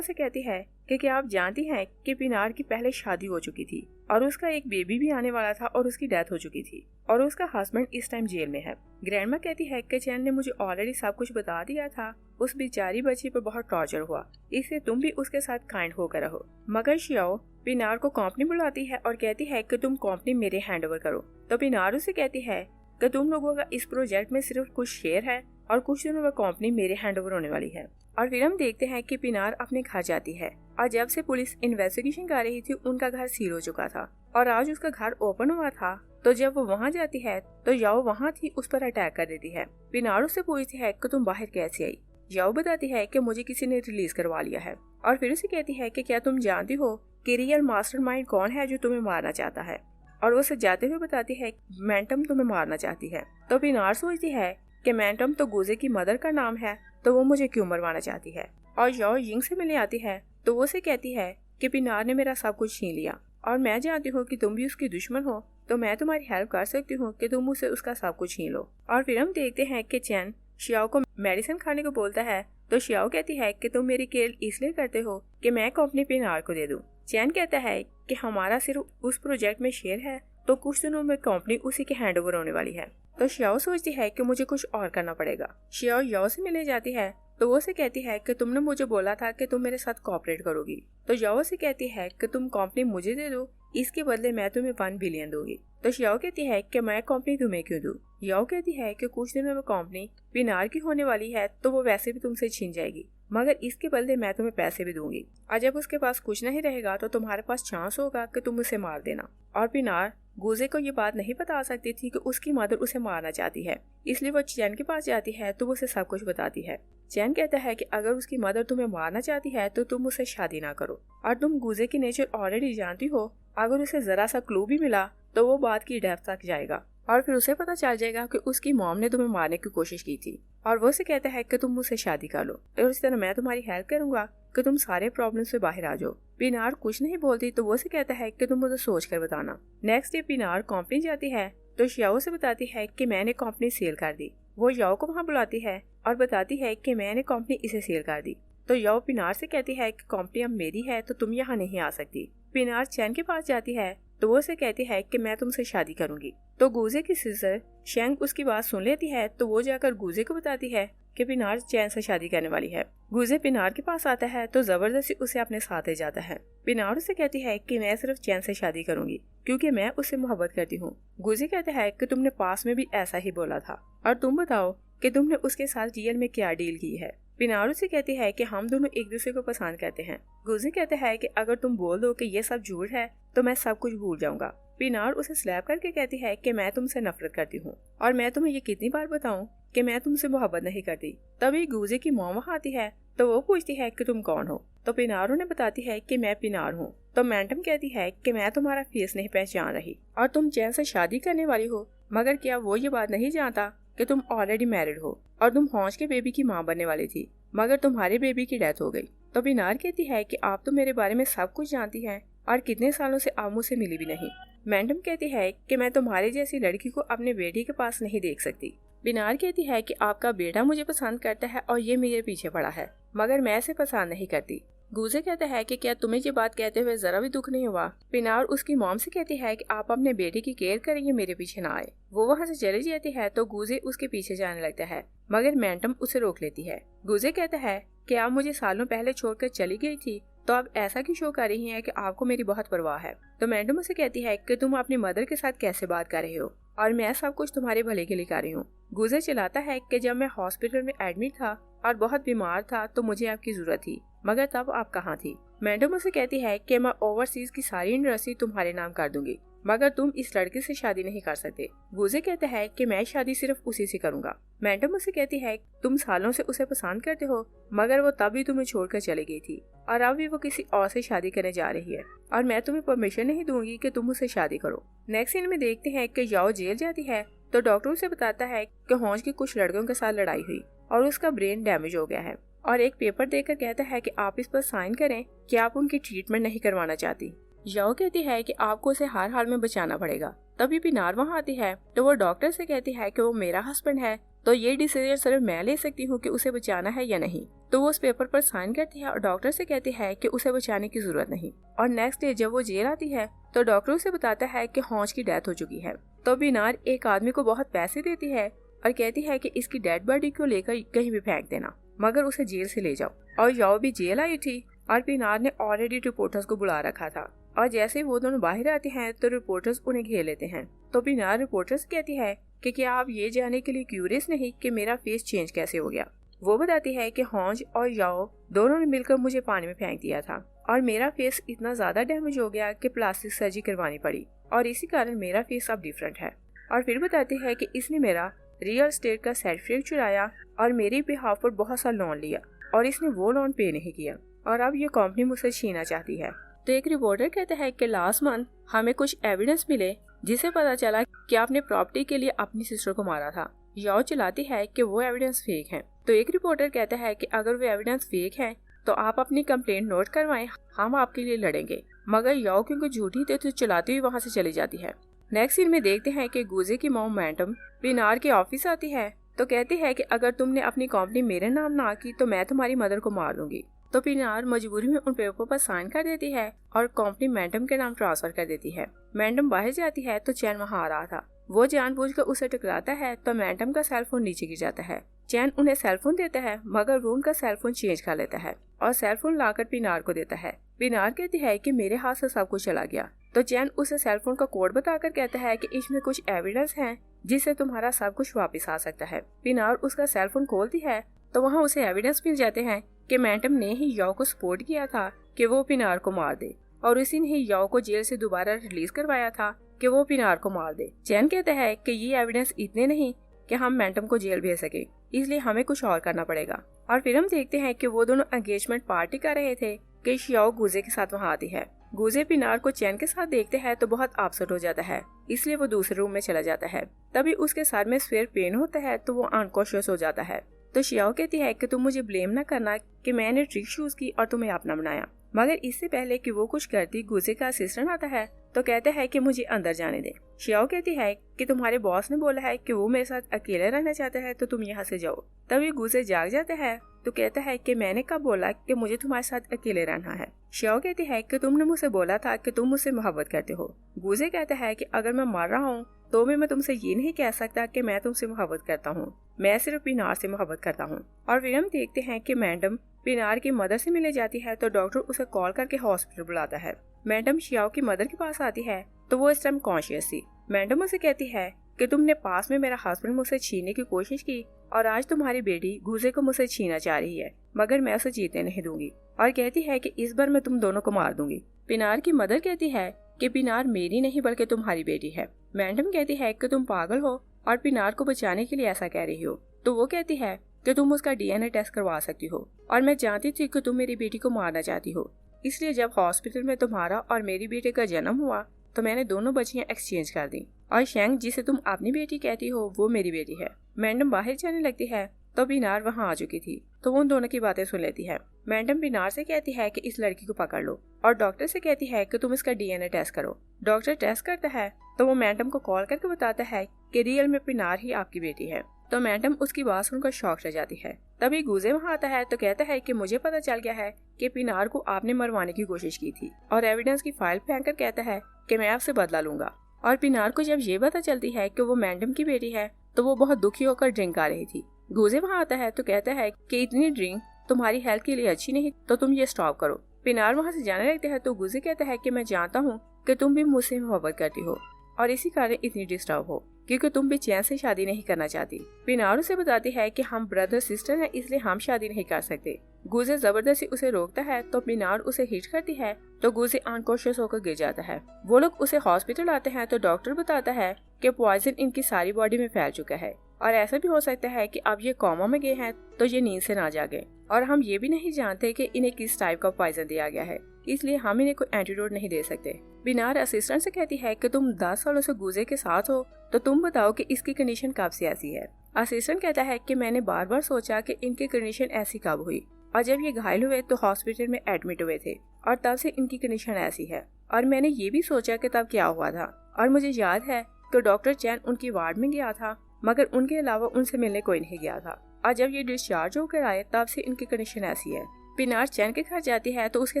से कहती है कि क्या आप जानती हैं कि पिनार की पहले शादी हो चुकी थी और उसका एक बेबी भी आने वाला था और उसकी डेथ हो चुकी थी और उसका हस्बैंड इस टाइम जेल में है। ग्रैंडमा कहती है कि चैन ने मुझे ऑलरेडी सब कुछ बता दिया था, उस बेचारी बच्ची पर बहुत टॉर्चर हुआ, इसलिए तुम भी उसके साथ काइंड होकर रहो। मगर शियाओ पिनार को कंपनी बुलाती है और कहती है कि तुम कंपनी मेरे हैंडओवर करो। तो पिनार उसे कहती है कि तुम लोगों का इस प्रोजेक्ट में सिर्फ कुछ शेयर है और कुछ दिनों में कंपनी मेरे हैंडओवर होने वाली है। और फिर हम देखते हैं कि पिनार अपने घर जाती है और जब से पुलिस इन्वेस्टिगेशन कर रही थी उनका घर सील हो चुका था और आज उसका घर ओपन हुआ था। तो जब वो वहाँ जाती है तो याओ वहाँ थी, उस पर अटैक कर देती है। पिनार उससे पूछती है कि तुम बाहर कैसे आई। याओ बताती है कि मुझे किसी ने रिलीज करवा लिया है और फिर उसे कहती है कि क्या तुम जानती हो कि रियल मास्टरमाइंड कौन है जो तुम्हें मारना चाहता है। और वो उसे जाते हुए बताती है मैंटम तुम्हें मारना चाहती है। तो पिनार सोचती है कि मैंटम तो गुजे की मदर का नाम है, तो वो मुझे क्यों मरवाना चाहती है। और याओ यिंग से मिलने आती है तो वो उसे कहती है कि पिनार ने मेरा सब कुछ छीन लिया और मैं जानती हूँ कि तुम भी उसकी दुश्मन हो, तो मैं तुम्हारी हेल्प कर सकती हूँ कि तुम उसे उसका सब कुछ छीन लो। और फिर हम देखते हैं कि चैन शियाओ को मेडिसिन खाने को बोलता है तो शियाओ कहती है कि तुम मेरी केयर इसलिए करते हो कि मैं कंपनी पिनार को दे दूं। चैन कहता है कि हमारा सिर्फ उस प्रोजेक्ट में शेयर है तो कुछ दिनों में कंपनी उसी के हैंडओवर होने वाली है। तो शियाओ सोचती है कि मुझे कुछ और करना पड़ेगा। शियाओ याओ से मिलने जाती है तो वो से कहती है कि तुमने मुझे बोला था कि तुम मेरे साथ कोऑपरेट करोगी। तो याओ से कहती है कि तुम कंपनी मुझे दे दो, इसके बदले मैं तुम्हें 1 बिलियन दूंगी। तो शियाओ कहती है कि मैं कंपनी तुम्हें क्यों दूं। याओ कहती है कि कुछ दिनों में कंपनी पिनार की होने वाली है तो वो वैसे भी तुमसे छीन जाएगी, मगर इसके बदले मैं तुम्हें पैसे भी दूंगी और जब उसके पास कुछ नहीं रहेगा तो तुम्हारे पास चांस होगा कि तुम उसे मार देना। और पिनार गुजे को ये बात नहीं बता सकती थी कि उसकी मदर उसे मारना चाहती है, इसलिए वो चैन के पास जाती है तो वो उसे सब कुछ बताती है। चैन कहता है कि अगर उसकी मदर तुम्हें मारना चाहती है तो तुम उससे शादी ना करो और तुम गुजे की नेचर ऑलरेडी जानती हो, अगर उसे जरा सा क्लू भी मिला तो वो बात की डेप्थ तक जाएगा और फिर उसे पता चल जाएगा कि उसकी मॉम ने तुम्हें मारने की कोशिश की थी। और वो उसे कहता है कि तुम मुझसे शादी कर लो और इस तरह मैं तुम्हारी हेल्प करूंगा कि तुम सारे प्रॉब्लम से बाहर आ जाओ। पिनार कुछ नहीं बोलती तो वो उसे कहता है कि तुम मुझे सोच कर बताना। नेक्स्ट डे पिनार कंपनी जाती है तो शियाओ से बताती है कि मैंने कंपनी सेल कर दी। वो याओ को वहाँ बुलाती है और बताती है कि मैंने कंपनी इसे सेल कर दी। तो याओ पिनार से कहती है कि कंपनी अब मेरी है तो तुम यहाँ नहीं आ सकती। पिनार चैन के पास जाती है तो वो उसे कहती है कि मैं तुमसे शादी करूंगी। तो गुजे की सिस्टर शेंग उसकी बात सुन लेती है तो वो जाकर गुजे को बताती है कि पिनार चैन से शादी करने वाली है। गुजे पिनार के पास आता है तो जबरदस्ती उसे अपने साथ ले जाता है। पिनार उसे कहती है कि मैं सिर्फ चैन से शादी करूंगी क्योंकि मैं उससे मोहब्बत करती हूँ। गुजे कहता है कि तुमने पास में भी ऐसा ही बोला था और तुम बताओ कि तुमने उसके साथ रियल में क्या डील की है। पिनार उसे कहती है कि हम दोनों एक दूसरे को पसंद करते हैं। गुजे कहता है कि अगर तुम बोल दो कि ये सब झूठ है तो मैं सब कुछ भूल जाऊंगा। पिनार उसे स्लैप करके कहती है कि मैं तुमसे नफरत करती हूँ और मैं तुम्हें ये कितनी बार बताऊं कि मैं तुमसे मोहब्बत नहीं करती। तभी गुजे की मॉम वहाँ आती है तो वो पूछती है कि तुम कौन हो। तो पिनार उन्हें बताती है कि मैं पिनार हूँ। तो मैंटम कहती है कि मैं तुम्हारा फेस नहीं पहचान रही और तुम चैन से शादी करने वाली हो, मगर क्या वो ये बात नहीं जानता कि तुम ऑलरेडी मैरिड हो और तुम हॉन्च के बेबी की माँ बनने वाली थी, मगर तुम्हारे बेबी की डेथ हो गई। तो पिनार कहती है कि आप तो मेरे बारे में सब कुछ जानती हैं और कितने सालों से आप मुझसे मिली भी नहीं। मैंटम कहती है कि मैं तुम्हारी जैसी लड़की को अपने बेटे के पास नहीं देख सकती। पिनार कहती है कि आपका बेटा मुझे पसंद करता है और ये मेरे पीछे पड़ा है, मगर मैं इसे पसंद नहीं करती। गुजे कहता है कि क्या तुम्हें ये बात कहते हुए जरा भी दुख नहीं हुआ। पिनार उसकी मॉम से कहती है कि आप अपने बेटे की केयर करेंगे, मेरे पीछे ना आए। वो वहाँ से चली जाती है तो गुजे उसके पीछे जाने लगता है, मगर मैंटम उसे रोक लेती है। गुजे कहता है कि आप मुझे सालों पहले छोड़कर चली गई थी तो आप ऐसा क्यों शो कर रही हैं कि आपको मेरी बहुत परवाह है। तो मैडम उसे कहती है कि तुम अपनी मदर के साथ कैसे बात कर रहे हो और मैं सब कुछ तुम्हारे भले के लिए कर रही हूँ। गुजर चिल्लाता है कि जब मैं हॉस्पिटल में एडमिट था और बहुत बीमार था तो मुझे आपकी जरूरत थी, मगर तब आप कहाँ थी। मैडम उसे कहती है कि मैं ओवरसीज की सारी इंडस्ट्री तुम्हारे नाम कर दूंगी, मगर तुम इस लड़के से शादी नहीं कर सकते। गुजे कहता है कि मैं शादी सिर्फ उसी से करूंगा मैडम उसे कहती है तुम सालों से उसे पसंद करते हो, मगर वो तब भी तुम्हें छोड़कर चली गई थी और अब भी वो किसी और से शादी करने जा रही है और मैं तुम्हें परमिशन नहीं दूंगी कि तुम उससे शादी करो। नेक्स्ट सीन में देखते हैं कि याओ जेल जाती है तो डॉक्टर उसे बताता है कि होंज की कुछ लड़कों के साथ लड़ाई हुई और उसका ब्रेन डैमेज हो गया है और एक पेपर देकर कहता है कि आप इस पर साइन करें कि आप उनकी ट्रीटमेंट नहीं करवाना चाहती। याओ कहती है कि आपको उसे हर हाल में बचाना पड़ेगा। तभी पिनार वहाँ आती है तो वो डॉक्टर से कहती है कि वो मेरा हस्बैंड है तो ये डिसीजन सिर्फ मैं ले सकती हूँ कि उसे बचाना है या नहीं। तो वो उस पेपर पर साइन करती है और डॉक्टर से कहती है कि उसे बचाने की जरूरत नहीं। और नेक्स्ट डे जब वो जेल आती है तो डॉक्टर उसे बताता है कि होंज की डेथ हो चुकी है। तो पिनार एक आदमी को बहुत पैसे देती है और कहती है कि इसकी डेड बॉडी को लेकर कहीं भी फेंक देना, मगर उसे जेल से ले जाओ। और याओ भी जेल आई थी और पिनार ने ऑलरेडी रिपोर्टर्स को बुला रखा था और जैसे वो दोनों बाहर आते हैं तो रिपोर्टर्स उन्हें घेर लेते हैं। तो पिनार रिपोर्टर्स कहती है कि क्या आप ये जानने के लिए क्यूरियस नहीं कि मेरा फेस चेंज कैसे हो गया। वो बताती है कि होंज और याओ दोनों ने मिलकर मुझे पानी में फेंक दिया था और मेरा फेस इतना ज्यादा डैमेज हो गया कि प्लास्टिक सर्जरी करवानी पड़ी और इसी कारण मेरा फेस अब डिफरेंट है। और फिर बताती है कि इसने मेरा रियल एस्टेट का सर्टिफिकेट चुराया और मेरे बिहाफ पर बहुत सा लोन लिया और इसने वो लोन पे नहीं किया और अब ये कंपनी मुझसे छीनना चाहती है। तो एक रिपोर्टर कहता है कि लास्ट मंथ हमें कुछ एविडेंस मिले जिसे पता चला कि आपने प्रॉपर्टी के लिए अपनी सिस्टर को मारा था। याओ चिल्लाती है कि वो एविडेंस फेक है। तो एक रिपोर्टर कहता है कि अगर वो एविडेंस फेक है तो आप अपनी कंप्लेंट नोट करवाएं, हम आपके लिए लड़ेंगे। मगर याओ क्योंकि झूठी थी तो चिल्लाती हुई वहाँ से चली जाती है। नेक्स्ट सीन में देखते हैं कि गुजे की मॉम मैडम पिनार के ऑफिस आती है तो कहती है कि अगर तुमने अपनी कंपनी मेरे नाम ना की तो मैं तुम्हारी मदर को मार दूंगी। तो पिनार मजबूरी में उन पेपर पर साइन कर देती है और कंपनी मैडम के नाम ट्रांसफर कर देती है। मैडम बाहर जाती है तो चैन वहाँ आ रहा था। वो जानबूझकर उसे टकराता है तो मैडम का सेलफोन नीचे गिर जाता है। चैन उन्हें सेलफोन देता है मगर वो उनका सेलफोन चेंज कर लेता है और सेलफोन लाकर पिनार को देता है। पिनार कहती है कि मेरे हाथ से सब कुछ चला गया। तो चैन उसे सेलफोन का कोड बताकर कहता है कि इसमें कुछ एविडेंस है जिससे तुम्हारा सब कुछ वापस आ सकता है। पिनार उसका सेलफोन खोलती है तो वहाँ उसे एविडेंस मिल जाते हैं कि मैडम ने ही याओ को सपोर्ट किया था कि वो पिनार को मार दे और उसी ने ही याओ को जेल से दोबारा रिलीज करवाया था कि वो पिनार को मार दे। चैन कहता है कि ये एविडेंस इतने नहीं कि हम मैडम को जेल भेज सके, इसलिए हमें कुछ और करना पड़ेगा। और फिर हम देखते हैं कि वो दोनों एंगेजमेंट पार्टी कर रहे थे कि याओ गुजे के साथ वहाँ आती है। गुजे पिनार को चैन के साथ देखते हैं तो बहुत अपसेट हो जाता है, इसलिए वो दूसरे रूम में चला जाता है। तभी उसके सर में सिवियर पेन होता है तो वो अनकॉन्शियस हो जाता है। तो शियाओ कहती है कि तुम मुझे ब्लेम ना करना कि मैंने ट्रिक यूज की और तुम्हें अपना बनाया। मगर इससे पहले कि वो कुछ करती गुजे का असिस्टेंट आता है तो कहता है कि मुझे अंदर जाने दे। शियाओ कहती है कि तुम्हारे बॉस ने बोला है कि वो मेरे साथ अकेले रहना चाहता है तो तुम यहाँ से जाओ। तभी गुजे जाग जाता है तो कहता है कि मैंने कब बोला कि मुझे तुम्हारे साथ अकेले रहना है। शियाओ कहती है कि तुमने मुझसे बोला था कि तुम मुझसे मोहब्बत करते हो। गुजे कहता है कि अगर मैं मर रहा हूँ तो मैं तुमसे ये नहीं कह सकता कि मैं तुमसे मोहब्बत करता हूँ, मैं सिर्फ पिनार से मोहब्बत करता हूँ। और फिर हम देखते हैं कि मैडम पिनार की मदर से मिले जाती है तो डॉक्टर उसे कॉल करके हॉस्पिटल बुलाता है। मैडम शियाओ की मदर के पास आती है तो वो इस टाइम कॉन्शियस थी। मैडम उसे कहती है कि तुमने पास में मेरा हस्बैंड मुझसे छीनने की कोशिश की और आज तुम्हारी बेटी गुजे को मुझसे छीनना चाह रही है, मगर मैं उसे जीतने नहीं दूंगी। और कहती है कि इस बार मैं तुम दोनों को मार दूंगी। पिनार की मदर कहती है कि पिनार मेरी नहीं बल्कि तुम्हारी बेटी है। मैडम कहती है कि तुम पागल हो और पिनार को बचाने के लिए ऐसा कह रही हो। तो वो कहती है कि तुम उसका डीएनए टेस्ट करवा सकती हो और मैं जानती थी कि तुम मेरी बेटी को मारना चाहती हो, इसलिए जब हॉस्पिटल में तुम्हारा और मेरी बेटे का जन्म हुआ तो मैंने दोनों बच्चियां एक्सचेंज कर दी और शेंग जिसे तुम अपनी बेटी कहती हो वो मेरी बेटी है। मैडम बाहर जाने लगती है तो पिनार वहाँ आ चुकी थी तो वो उन दोनों की बातें सुन लेती है। मैडम पिनार से कहती है कि इस लड़की को पकड़ लो और डॉक्टर से कहती है कि तुम इसका डीएनए टेस्ट करो। डॉक्टर टेस्ट करता है तो वो मैडम को कॉल करके बताता है कि रियल में पिनार ही आपकी बेटी है। तो मैडम उसकी बात सुनकर शॉक रह जाती है। तभी गुजे वहाँ आता है तो कहता है कि मुझे पता चल गया है कि पिनार को आपने मरवाने की कोशिश की थी और एविडेंस की फाइल फेंक कर कहता है कि मैं आपसे बदला लूंगा। और पिनार को जब ये पता चलती है कि वो मैडम की बेटी है तो वो बहुत दुखी होकर ड्रिंक आ रही थी। गुजे वहाँ आता है तो कहता है कि इतनी ड्रिंक तुम्हारी हेल्थ के लिए अच्छी नहीं, तो तुम ये स्टॉप करो। पिनार वहाँ से जाने लगते हैं तो गुजे कहता है कि मैं जानता हूँ कि तुम भी मुझसे मोहब्बत करती हो और इसी कारण इतनी डिस्टर्ब हो क्योंकि तुम भी चैन से शादी नहीं करना चाहती। पिनार उसे बताती है कि हम ब्रदर सिस्टर हैं इसलिए हम शादी नहीं कर सकते। गुजे जबरदस्ती उसे रोकता है तो पिनार उसे हिट करती है तो गुजे अनकॉन्शियस होकर गिर जाता है। वो लोग उसे हॉस्पिटल आते हैं तो डॉक्टर बताता है कि पॉइजन इनकी सारी बॉडी में फैल चुका है, और ऐसा भी हो सकता है कि अब ये कोमा में गए हैं तो ये नींद से ना जागे, और हम ये भी नहीं जानते कि इन्हें किस टाइप का पॉइजन दिया गया है, इसलिए हम इन्हें कोई एंटीडोट नहीं दे सकते। पिनार असिस्टेंट से कहती है कि तुम 10 सालों से गुजे के साथ हो, तो तुम बताओ कि इसकी कंडीशन कब से ऐसी है। असिस्टेंट कहता है कि मैंने बार बार सोचा कि इनकी कंडीशन ऐसी कब हुई, और जब ये घायल हुए तो हॉस्पिटल में एडमिट हुए थे और तब से इनकी कंडीशन ऐसी है, और मैंने ये भी सोचा कि तब क्या हुआ था, और मुझे याद है कि डॉक्टर चैन उनकी वार्ड में गया था, मगर उनके अलावा उनसे मिलने कोई नहीं गया था, और जब ये डिस्चार्ज होकर आए तब से इनकी कंडीशन ऐसी है। पिनार चैन के घर जाती है तो उसके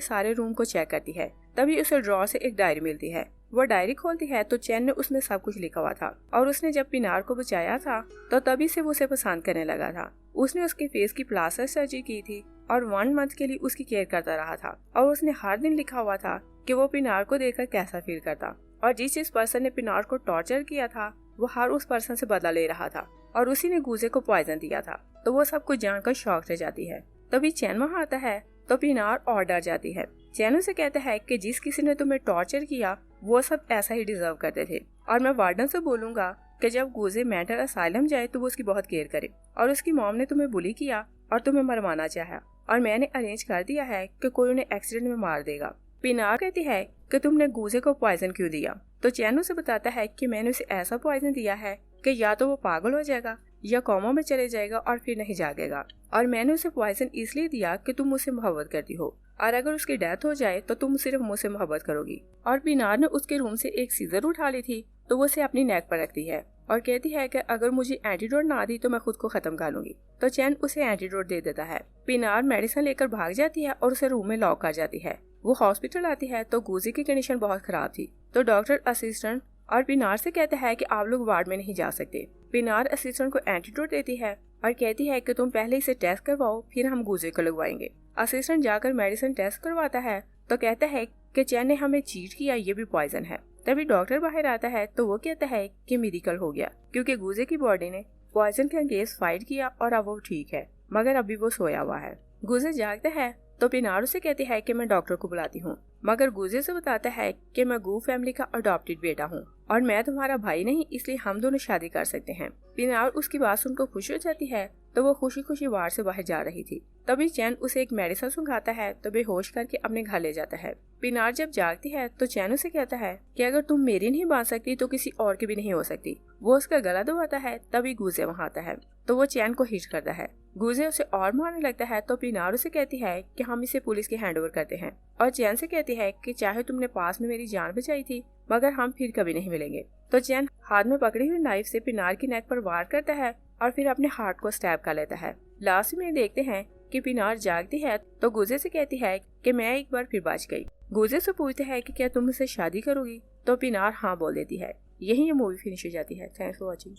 सारे रूम को चेक करती है, तभी उसे ड्रॉर से एक डायरी मिलती है। वो डायरी खोलती है तो चैन ने उसमें सब कुछ लिखा हुआ था, और उसने जब पिनार को बचाया था तो तभी से वो उसे पसंद करने लगा था। उसने उसके फेस की प्लास्टिक सर्जरी की थी और 1 मंथ के लिए उसकी केयर करता रहा था, और उसने हर दिन लिखा हुआ था कि वो पिनार को देखकर कैसा फील करता, और जिस पर्सन ने पिनार को टॉर्चर किया था वो हर उस पर्सन से बदला ले रहा था, और उसी ने गुजे को पॉइजन दिया था। तो वो सब कुछ जानकर शॉक रह जाती है। तभी चैन वहाँ आता है तो पिनार और डर जाती है। चैन उसे कहता है कि जिस किसी ने तुम्हें टॉर्चर किया वो सब ऐसा ही डिजर्व करते थे, और मैं वार्डन से बोलूंगा कि जब गुजे मेंटल असाइलम जाए तो वो उसकी बहुत केयर करे, और उसकी मॉम ने तुम्हें बुली किया और तुम्हें मरवाना चाहा, और मैंने अरेंज कर दिया है कि कोई उन्हें एक्सीडेंट में मार देगा। पिनार कहती है कि तुमने गुजे को पॉइजन क्यों दिया, तो चैन उसे बताता है कि मैंने उसे ऐसा पॉइजन दिया है कि या तो वो पागल हो जाएगा या कोमा में चले जाएगा और फिर नहीं जागेगा, और मैंने उसे पॉइजन इसलिए दिया कि तुम मुझसे मोहब्बत करती हो, और अगर उसकी डेथ हो जाए तो तुम सिर्फ मुझसे मोहब्बत करोगी। और पिनार ने उसके रूम से एक सीजर उठा ली थी तो वो उसे अपनी नेक पर रखती है और कहती है कि अगर मुझे एंटीडोट ना दी तो मैं खुद को खत्म कर लूंगी। तो चैन उसे एंटीडोट दे देता है। पिनार मेडिसिन लेकर भाग जाती है और उसे रूम में लॉक कर जाती है। वो हॉस्पिटल आती है तो गुजे की कंडीशन बहुत खराब थी, तो डॉक्टर असिस्टेंट और पिनार से कहता है कि आप लोग वार्ड में नहीं जा सकते। पिनार असिस्टेंट को एंटीडोट देती है और कहती है कि तुम पहले इसे टेस्ट करवाओ फिर हम गुजे को लगवाएंगे। असिस्टेंट जाकर मेडिसिन टेस्ट करवाता है तो कहता है कि चैन ने हमें चीट किया, ये भी पॉइजन है। तभी डॉक्टर बाहर आता है तो वो कहता है कि मेडिकल हो गया, क्योंकि गुजे की बॉडी ने पॉइजन के अगेंस्ट फाइट किया और अब वो ठीक है, मगर अभी वो सोया हुआ है। गुजे जागता है तो पिनार उसे कहती है कि मैं डॉक्टर को बुलाती हूँ, मगर गुजे से बताता है कि मैं गू फैमिली का अडॉप्टेड बेटा हूँ और मैं तुम्हारा भाई नहीं, इसलिए हम दोनों शादी कर सकते हैं। पिनार उसकी बात सुनकर खुश हो जाती है तो वो खुशी खुशी वार्ड से बाहर जा रही थी। तभी चैन उसे एक मेडिसिन सुंघाता है तो बेहोश करके अपने घर ले जाता है। पिनार जब जागती है तो चैन उसे कहता है कि अगर तुम मेरी नहीं बांध सकती तो किसी और की भी नहीं हो सकती। वो उसका गला दबाता है, तभी गुजे वहाँ आता है तो वो चैन को हिट करता है। गुजे उसे और मारने लगता है तो पिनार उसे कहती है कि हम इसे पुलिस के हैंड ओवर करते हैं, और चैन से कहती है कि चाहे तुमने पास में मेरी जान बचाई थी मगर हम फिर कभी नहीं मिलेंगे। तो चैन हाथ में पकड़ी हुई नाइफ से पिनार की नेक पर वार करता है और फिर अपने हार्ट को स्टैब कर लेता है। लास्ट में देखते हैं कि पिनार जागती है तो गुजे से कहती है कि मैं एक बार फिर बच गई। गुजे से पूछते हैं कि क्या तुम मुझसे शादी करोगी, तो पिनार हाँ बोल देती है। यही ये मूवी फिनिश हो जाती है। Thanks for watching.